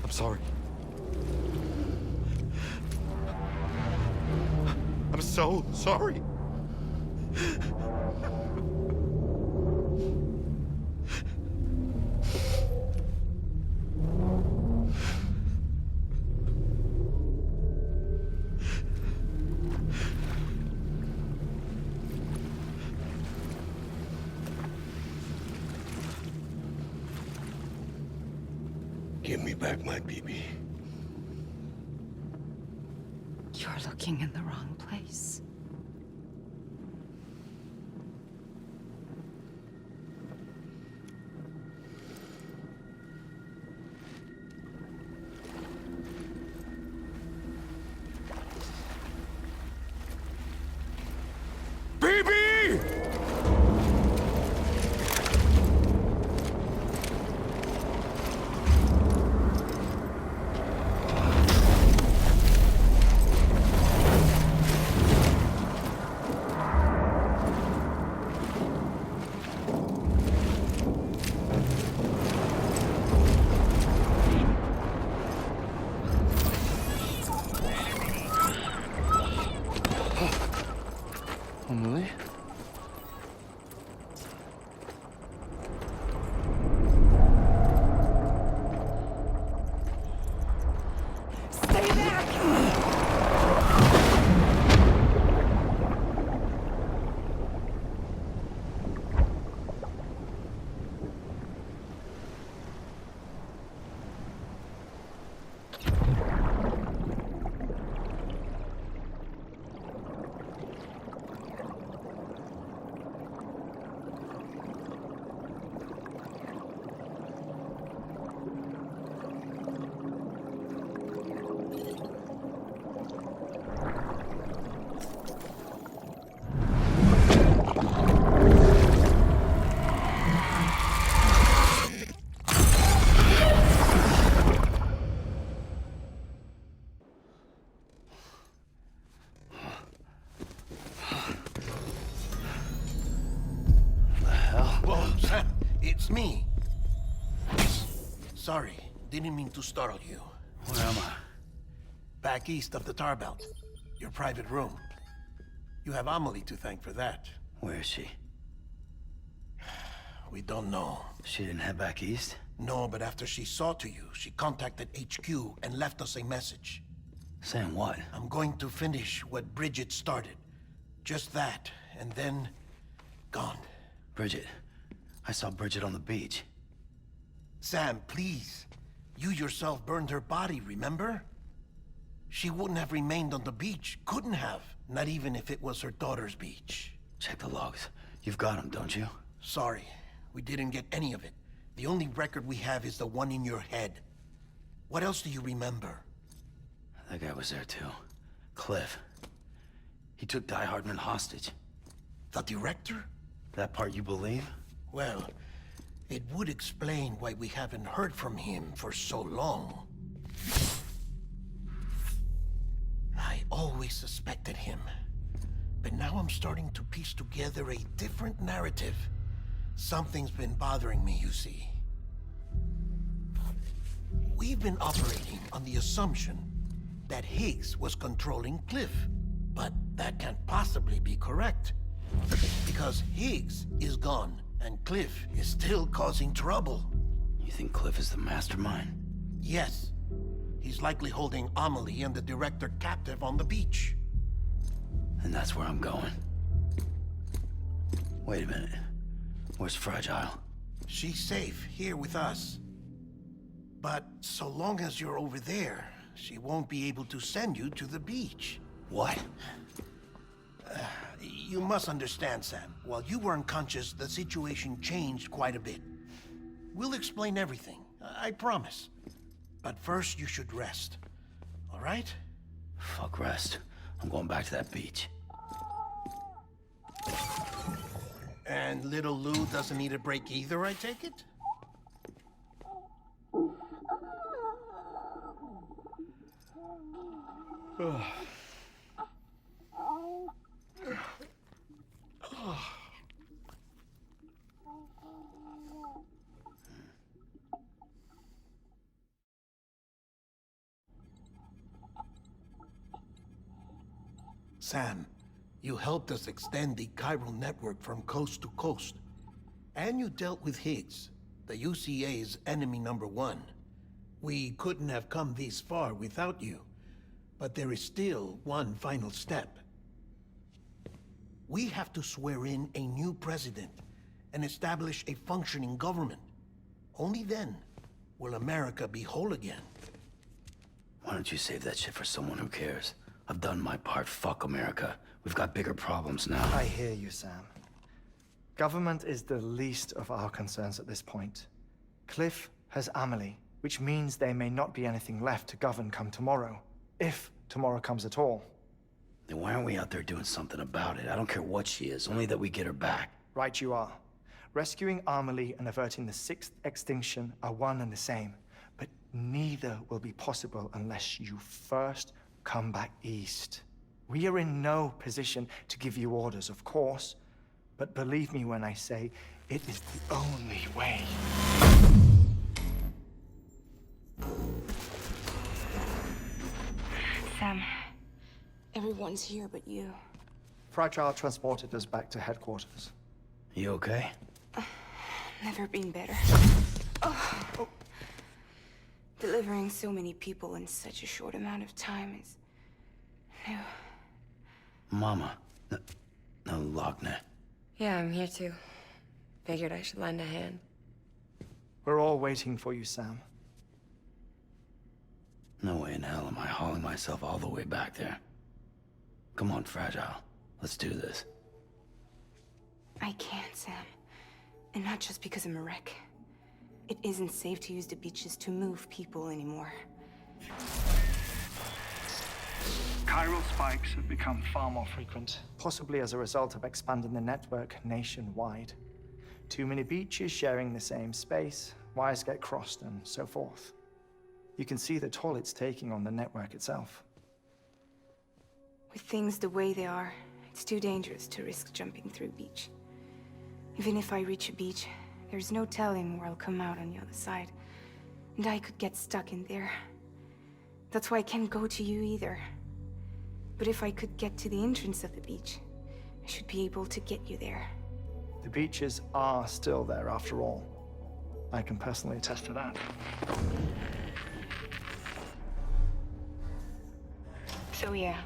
I'm sorry. I'm so sorry. Give me back my BB. You're looking in the wrong place. Amelie? Stay back! me. Sorry, didn't mean to startle you. Where am I? Back east of the tar belt. Your private room. You have Amelie to thank for that. Where is she? We don't know. She didn't head back east? No, but after she saw to you, she contacted HQ and left us a message. Saying what? I'm going to finish what Bridget started. Just that, and then... gone. Bridget. I saw Bridget on the beach. Sam, please. You yourself burned her body, remember? She wouldn't have remained on the beach. Couldn't have. Not even if it was her daughter's beach. Check the logs. You've got them, don't you? Sorry. We didn't get any of it. The only record we have is the one in your head. What else do you remember? That guy was there too. Cliff. He took Die Hardman hostage. The director? That part you believe? Well, it would explain why we haven't heard from him for so long. I always suspected him. But now I'm starting to piece together a different narrative. Something's been bothering me, you see. We've been operating on the assumption that Higgs was controlling Cliff. But that can't possibly be correct. Because Higgs is gone, and Cliff is still causing trouble. You think Cliff is the mastermind? Yes. He's likely holding Amelie and the director captive on the beach. And that's where I'm going. Wait a minute. Where's Fragile? She's safe, here with us. But so long as you're over there, she won't be able to send you to the beach. What? You must understand, Sam. While you were unconscious, the situation changed quite a bit. We'll explain everything, I promise. But first, you should rest. All right? Fuck rest. I'm going back to that beach. And little Lou doesn't need a break either, I take it? Sam, you helped us extend the chiral network from coast to coast. And you dealt with Higgs, the UCA's enemy #1. We couldn't have come this far without you. But there is still one final step. We have to swear in a new president and establish a functioning government. Only then will America be whole again. Why don't you save that shit for someone who cares? I've done my part. Fuck America. We've got bigger problems now. I hear you, Sam. Government is the least of our concerns at this point. Cliff has Amelie, which means there may not be anything left to govern come tomorrow. If tomorrow comes at all. Then why aren't we out there doing something about it? I don't care what she is, only that we get her back. Right you are. Rescuing Amelie and averting the 6th extinction are one and the same. But neither will be possible unless you first come back east. We are in no position to give you orders, of course. But believe me when I say, it is the only way. Sam, everyone's here but you. Fragile transported us back to headquarters. You okay? Never been better. Oh. Delivering so many people in such a short amount of time is new. Mama. No, Logne. Yeah, I'm here too. Figured I should lend a hand. We're all waiting for you, Sam. No way in hell am I hauling myself all the way back there. Come on, Fragile. Let's do this. I can't, Sam. And not just because I'm a wreck. It isn't safe to use the beaches to move people anymore. Chiral spikes have become far more frequent, possibly as a result of expanding the network nationwide. Too many beaches sharing the same space, wires get crossed, and so forth. You can see the toll it's taking on the network itself. With things the way they are, it's too dangerous to risk jumping through a beach. Even if I reach a beach, There's no telling where I'll come out on the other side. And I could get stuck in there. That's why I can't go to you either. But if I could get to the entrance of the beach, I should be able to get you there. The beaches are still there after all. I can personally attest to that. So yeah,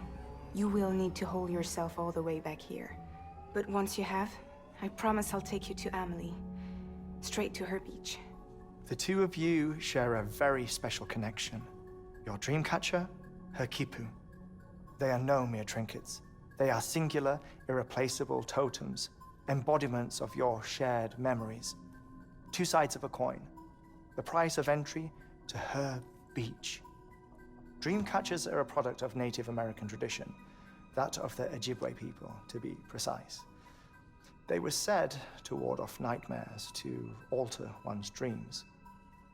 you will need to hold yourself all the way back here. But once you have, I promise I'll take you to Amelie. Straight to her beach. The two of you share a very special connection. Your dreamcatcher, her quipu. They are no mere trinkets. They are singular, irreplaceable totems, embodiments of your shared memories. Two sides of a coin. The price of entry to her beach. Dreamcatchers are a product of Native American tradition, that of the Ojibwe people, to be precise. They were said to ward off nightmares, to alter one's dreams.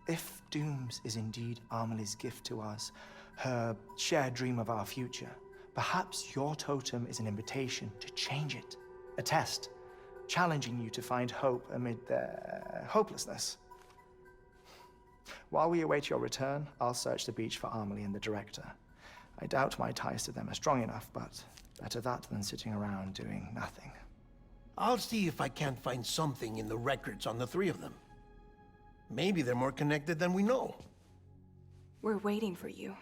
If Dooms is indeed Amelie's gift to us, her shared dream of our future, perhaps your totem is an invitation to change it. A test, challenging you to find hope amid their hopelessness. While we await your return, I'll search the beach for Amelie and the director. I doubt my ties to them are strong enough, but better that than sitting around doing nothing. I'll see if I can't find something in the records on the three of them. Maybe they're more connected than we know. We're waiting for you.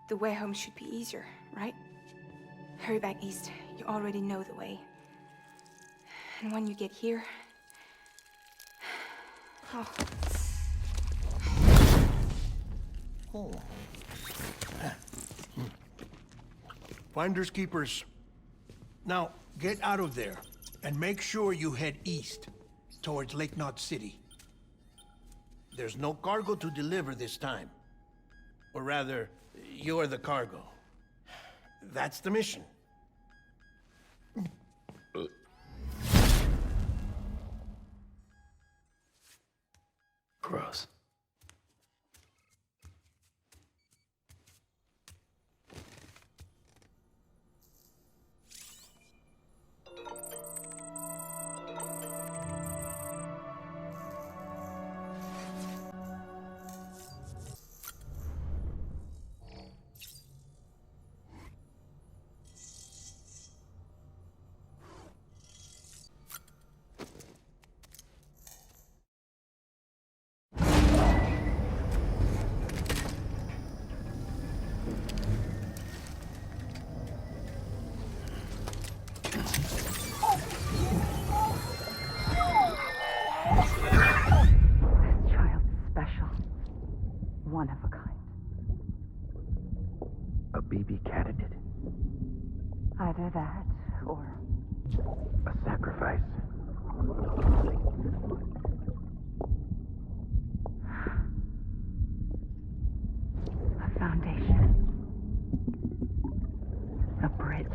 The way home should be easier, right? Hurry back east. You already know the way. And when you get here... Oh. Oh. Finders keepers. Now, get out of there, and make sure you head east, towards Lake Knot City. There's no cargo to deliver this time. Or rather, you're the cargo. That's the mission. Gross. One of a kind. A baby candidate? Either that, or... a sacrifice? A foundation. A bridge.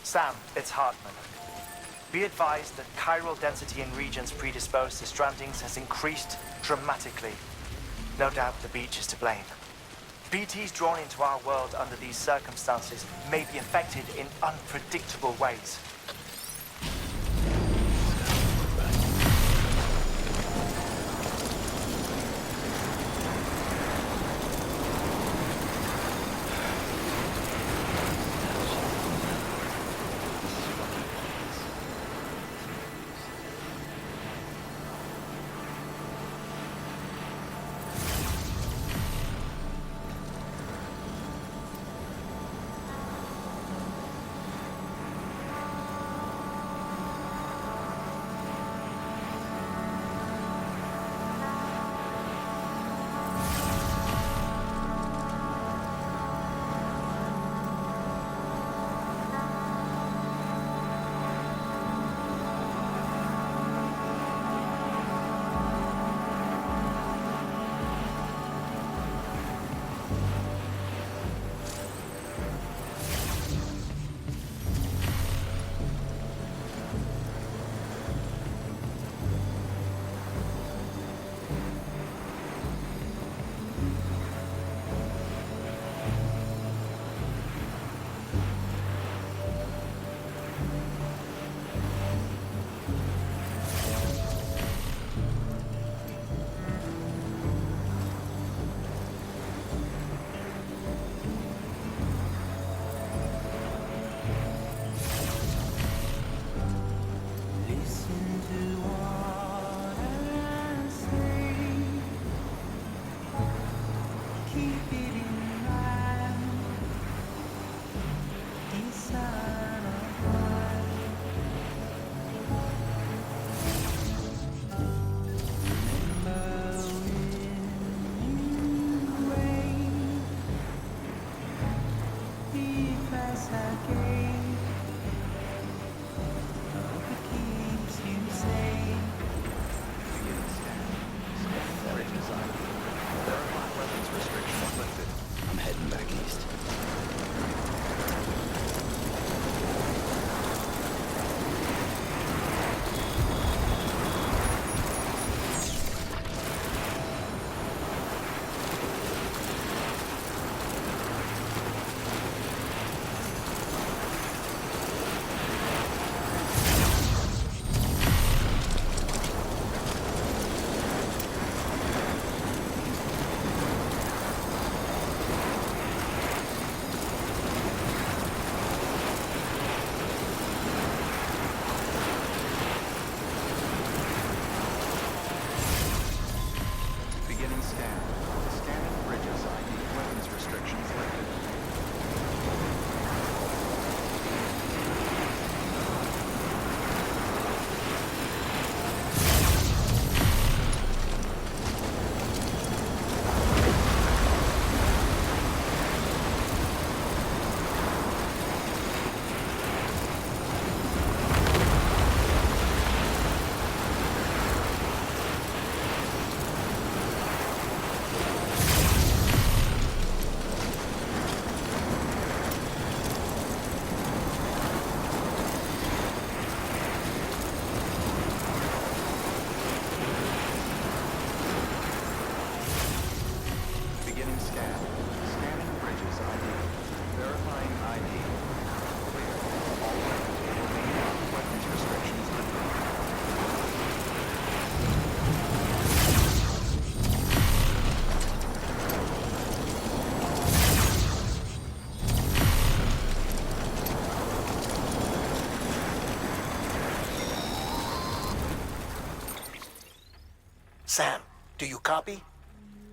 Sam, it's Hartman. Be advised that chiral density in regions predisposed to strandings has increased dramatically. No doubt the beach is to blame. BTs drawn into our world under these circumstances may be affected in unpredictable ways. Sam, do you copy?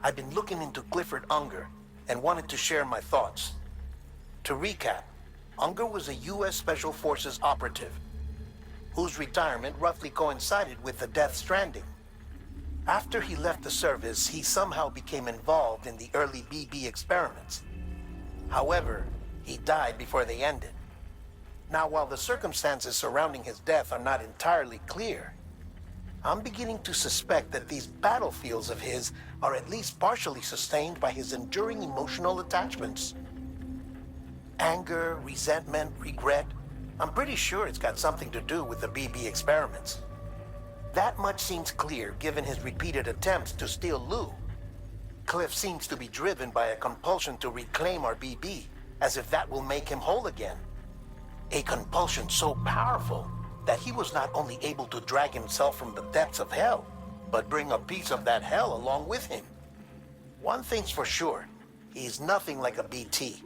I've been looking into Clifford Unger and wanted to share my thoughts. To recap, Unger was a U.S. Special Forces operative whose retirement roughly coincided with the Death Stranding. After he left the service, he somehow became involved in the early BB experiments. However, he died before they ended. Now, while the circumstances surrounding his death are not entirely clear, I'm beginning to suspect that these battlefields of his are at least partially sustained by his enduring emotional attachments. Anger, resentment, regret. I'm pretty sure it's got something to do with the BB experiments. That much seems clear given his repeated attempts to steal Lou. Cliff seems to be driven by a compulsion to reclaim our BB, as if that will make him whole again. A compulsion so powerful that he was not only able to drag himself from the depths of hell, but bring a piece of that hell along with him. One thing's for sure, he's nothing like a BT.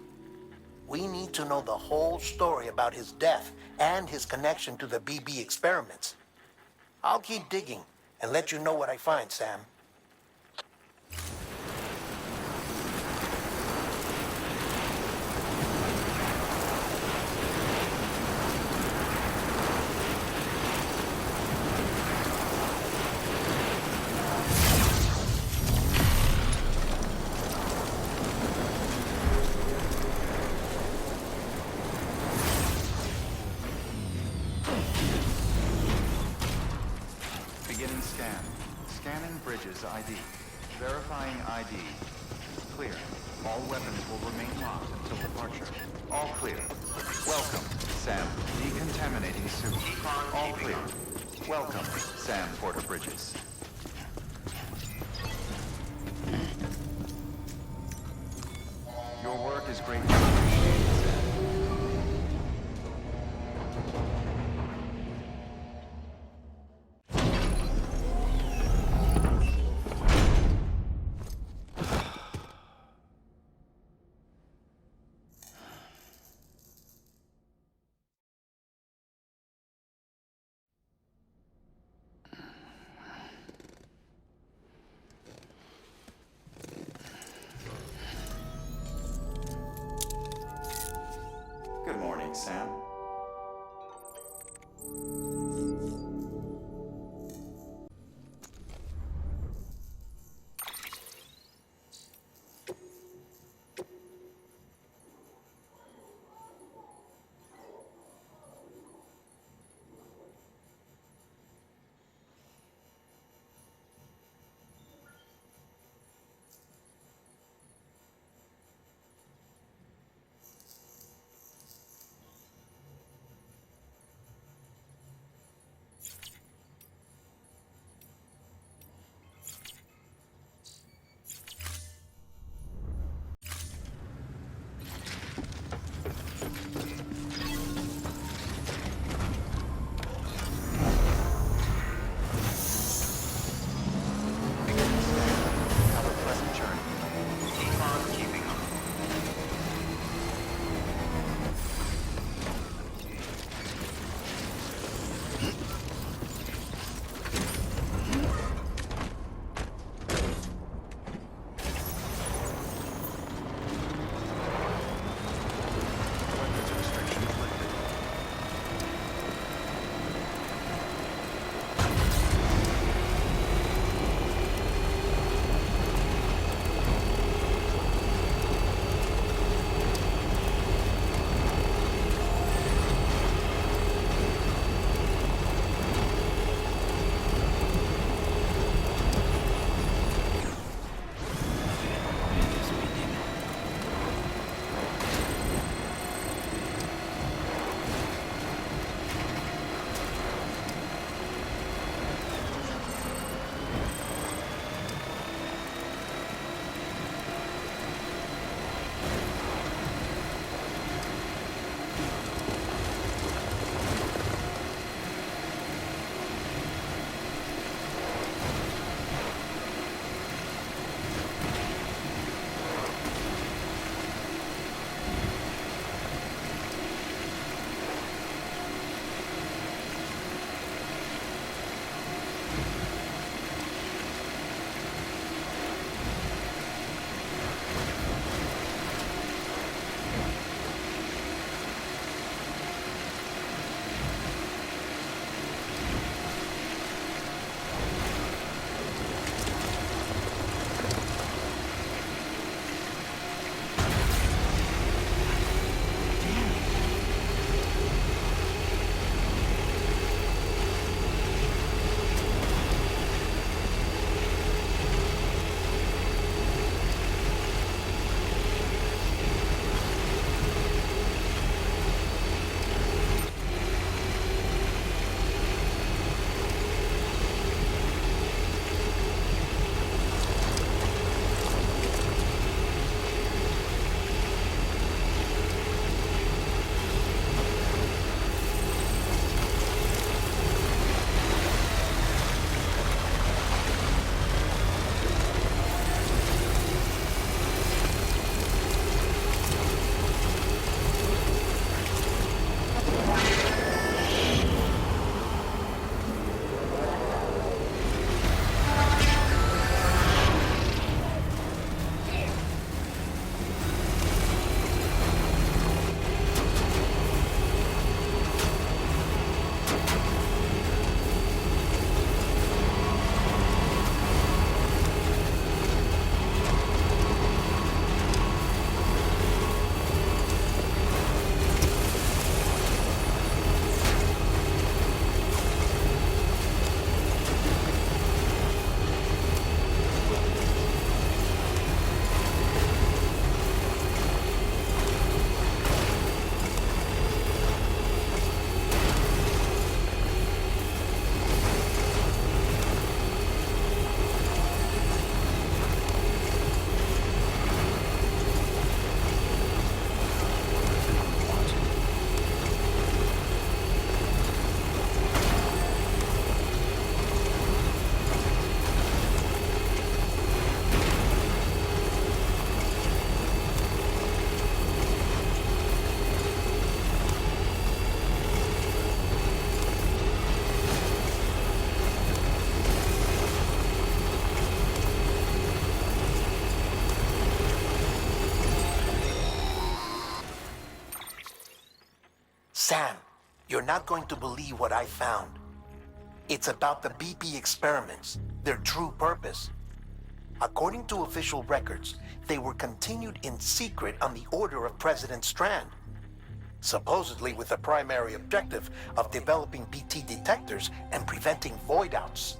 We need to know the whole story about his death and his connection to the BB experiments. I'll keep digging and let you know what I find, Sam. Beginning scan. Scanning bridges ID. Verifying ID. Clear. All weapons will remain locked until departure. All clear. Welcome, Sam. Decontaminating suit. All clear. Welcome, Sam Porter Bridges. Your work is greatly appreciated, Sam. Sam, you're not going to believe what I found. It's about the BP experiments, their true purpose. According to official records, they were continued in secret on the order of President Strand, supposedly with the primary objective of developing BT detectors and preventing void-outs.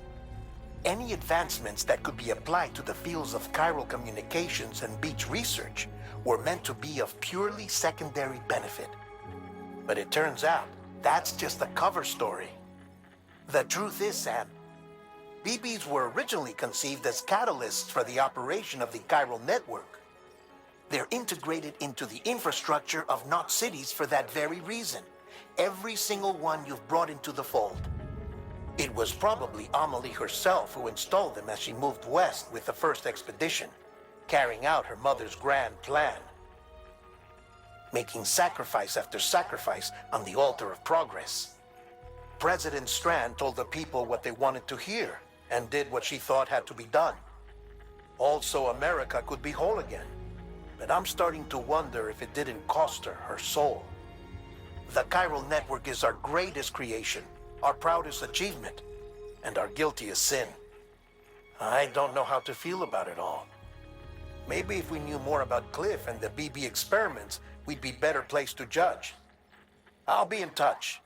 Any advancements that could be applied to the fields of chiral communications and beach research were meant to be of purely secondary benefit. But it turns out, that's just a cover story. The truth is, Sam, BBs were originally conceived as catalysts for the operation of the chiral network. They're integrated into the infrastructure of Knot cities for that very reason. Every single one you've brought into the fold. It was probably Amelie herself who installed them as she moved west with the first expedition, carrying out her mother's grand plan. Making sacrifice after sacrifice on the altar of progress. President Strand told the people what they wanted to hear, and did what she thought had to be done. Also, America could be whole again. But I'm starting to wonder if it didn't cost her her soul. The chiral network is our greatest creation, our proudest achievement, and our guiltiest sin. I don't know how to feel about it all. Maybe if we knew more about Cliff and the BB experiments, we'd be better placed to judge. I'll be in touch.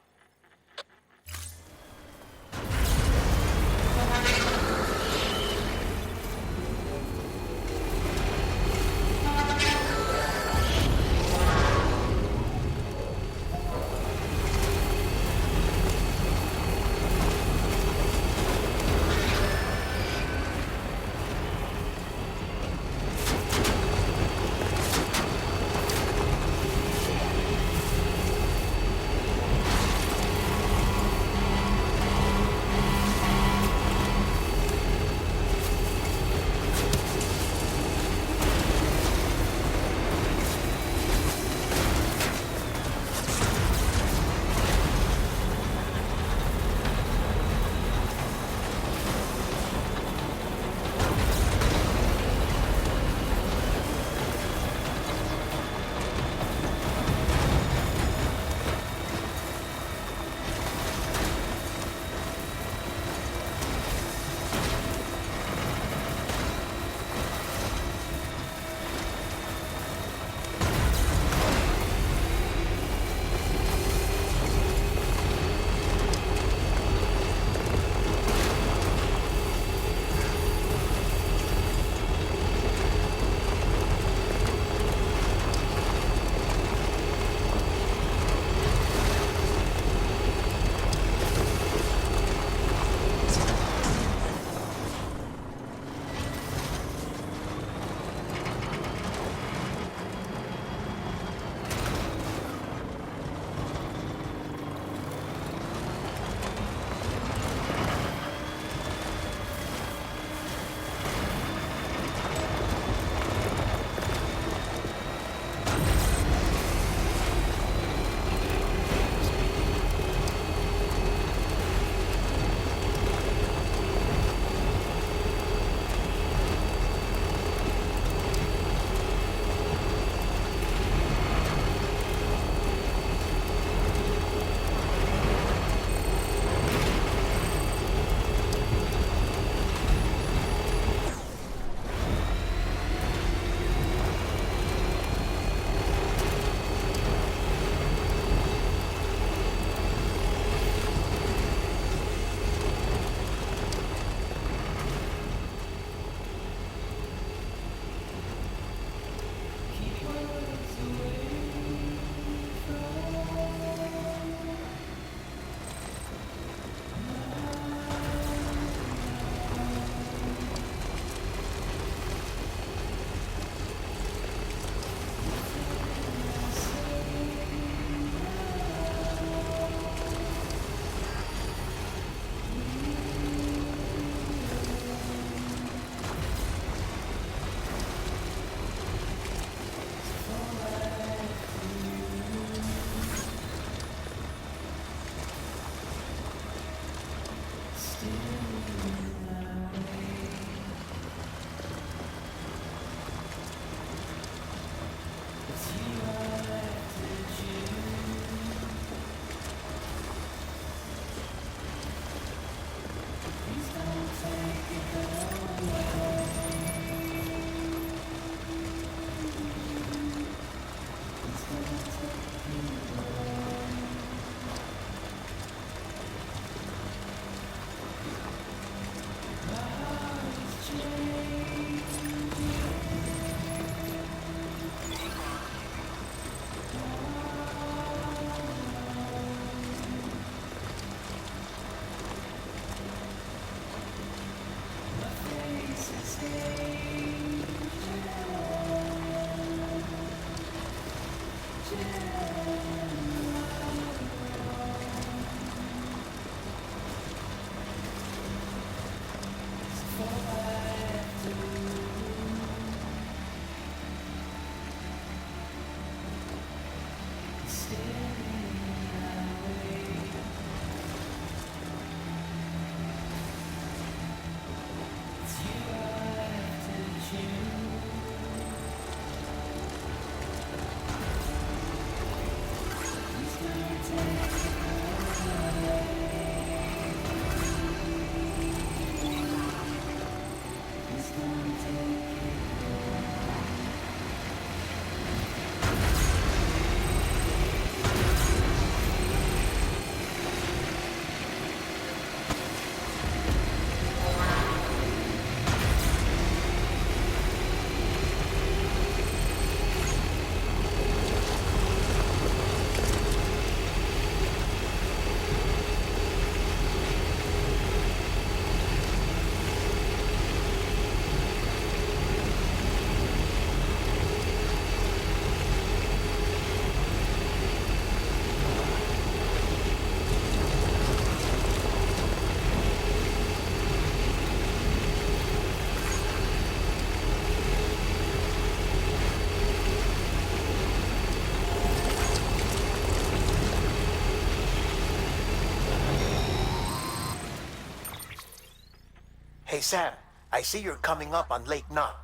Hey, Sam, I see you're coming up on Lake Knot.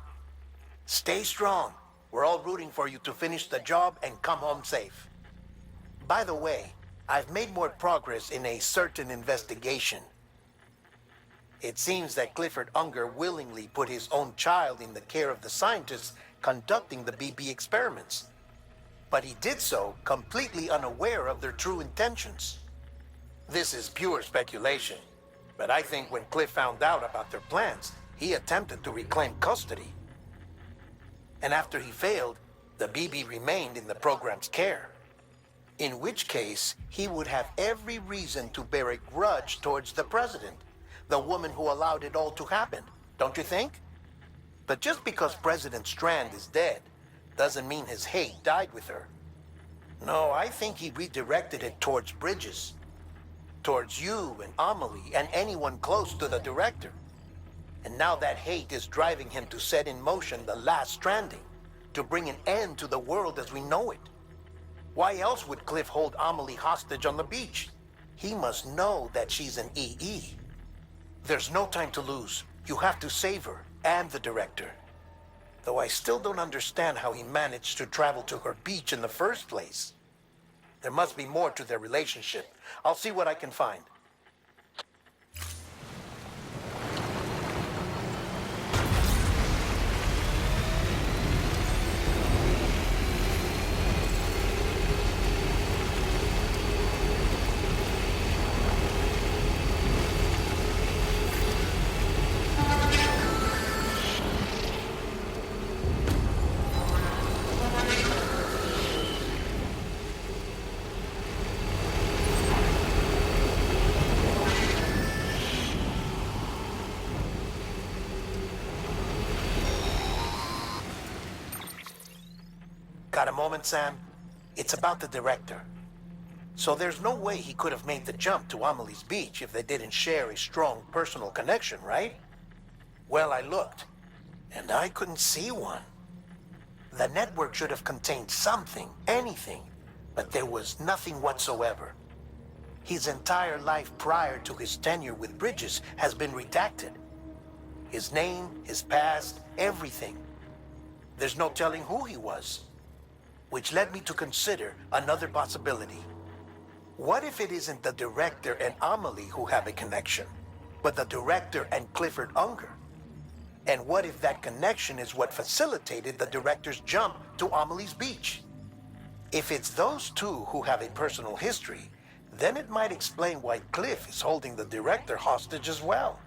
Stay strong. We're all rooting for you to finish the job and come home safe. By the way, I've made more progress in a certain investigation. It seems that Clifford Unger willingly put his own child in the care of the scientists conducting the BB experiments. But he did so completely unaware of their true intentions. This is pure speculation, but I think when Cliff found out about their plans, he attempted to reclaim custody. And after he failed, the BB remained in the program's care. In which case, he would have every reason to bear a grudge towards the president, the woman who allowed it all to happen, don't you think? But just because President Strand is dead, doesn't mean his hate died with her. No, I think he redirected it towards Bridges. Towards you and Amelie and anyone close to the director. And now that hate is driving him to set in motion the last Stranding, to bring an end to the world as we know it. Why else would Cliff hold Amelie hostage on the beach? He must know that she's an EE. There's no time to lose. You have to save her and the director. Though I still don't understand how he managed to travel to her beach in the first place. There must be more to their relationship. I'll see what I can find. Got a moment, Sam? It's about the director. So there's no way he could have made the jump to Amelie's beach if they didn't share a strong personal connection, right? Well, I looked, and I couldn't see one. The network should have contained something, anything, but there was nothing whatsoever. His entire life prior to his tenure with Bridges has been redacted. His name, his past, everything. There's no telling who he was. Which led me to consider another possibility. What if it isn't the director and Amelie who have a connection, but the director and Clifford Unger? And what if that connection is what facilitated the director's jump to Amelie's beach? If it's those two who have a personal history, then it might explain why Cliff is holding the director hostage as well.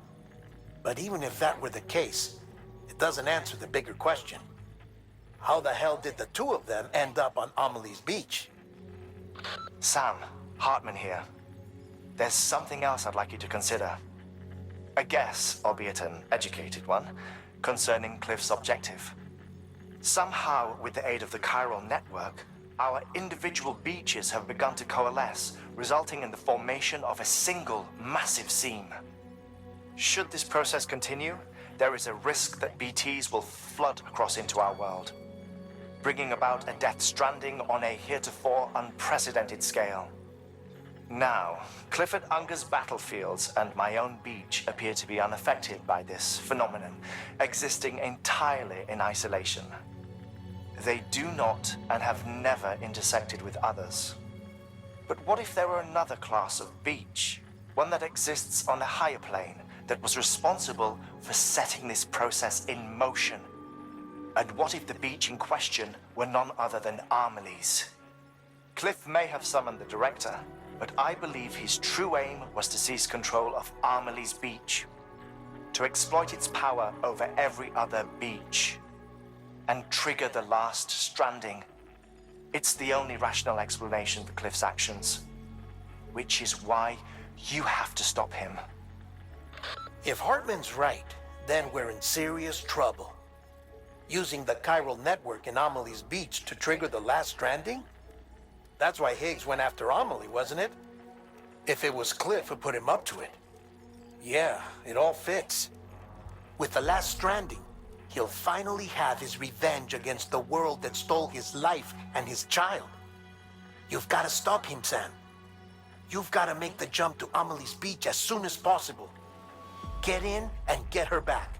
But even if that were the case, it doesn't answer the bigger question. How the hell did the two of them end up on Amelie's beach? Sam, Hartman here. There's something else I'd like you to consider. A guess, albeit an educated one, concerning Cliff's objective. Somehow, with the aid of the chiral network, our individual beaches have begun to coalesce, resulting in the formation of a single massive seam. Should this process continue, there is a risk that BTs will flood across into our world, bringing about a death stranding on a heretofore unprecedented scale. Now, Clifford Unger's battlefields and my own beach appear to be unaffected by this phenomenon, existing entirely in isolation. They do not and have never intersected with others. But what if there were another class of beach, one that exists on a higher plane, that was responsible for setting this process in motion? And what if the beach in question were none other than Amelie's? Cliff may have summoned the director, but I believe his true aim was to seize control of Amelie's beach, to exploit its power over every other beach, and trigger the last Stranding. It's the only rational explanation for Cliff's actions, which is why you have to stop him. If Hartman's right, then we're in serious trouble. Using the chiral network in Amelie's beach to trigger the last Stranding? That's why Higgs went after Amelie, wasn't it? If it was Cliff who put him up to it. Yeah, it all fits. With the last Stranding, he'll finally have his revenge against the world that stole his life and his child. You've got to stop him, Sam. You've got to make the jump to Amelie's beach as soon as possible. Get in and get her back.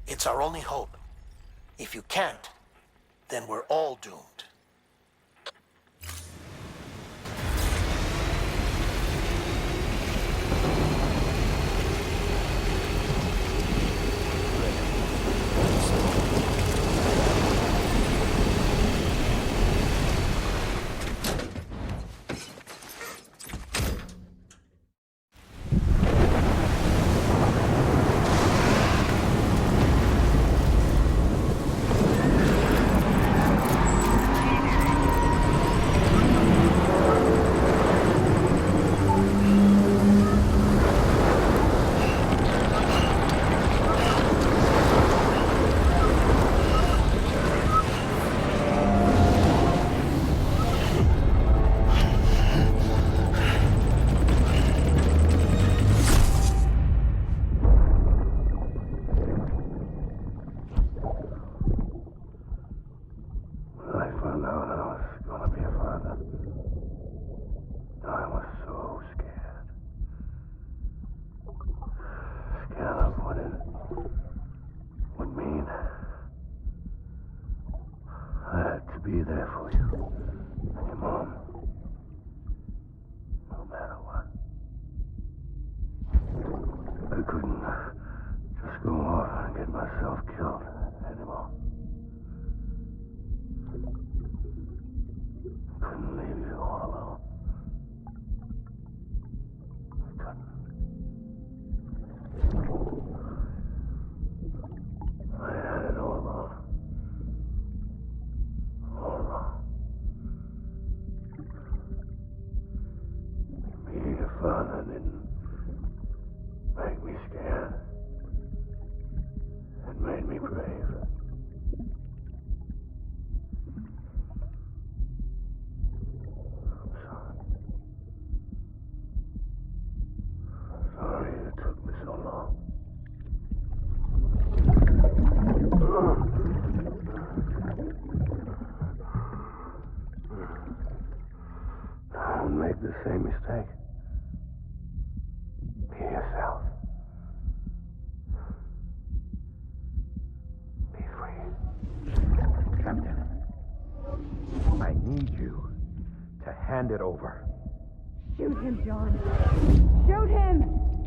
It's our only hope. If you can't, then we're all doomed. Be there for you and your mom, no matter what. I couldn't just go off and get myself killed anymore. Couldn't leave you all alone. I couldn't. I had it all wrong. All wrong. Being a father didn't make me scared. It made me brave. I'm sorry. I'm sorry it took me so long. Don't make the same mistake. Be yourself. Be free. Captain, I need you to hand it over. Shoot him, John. Shoot him!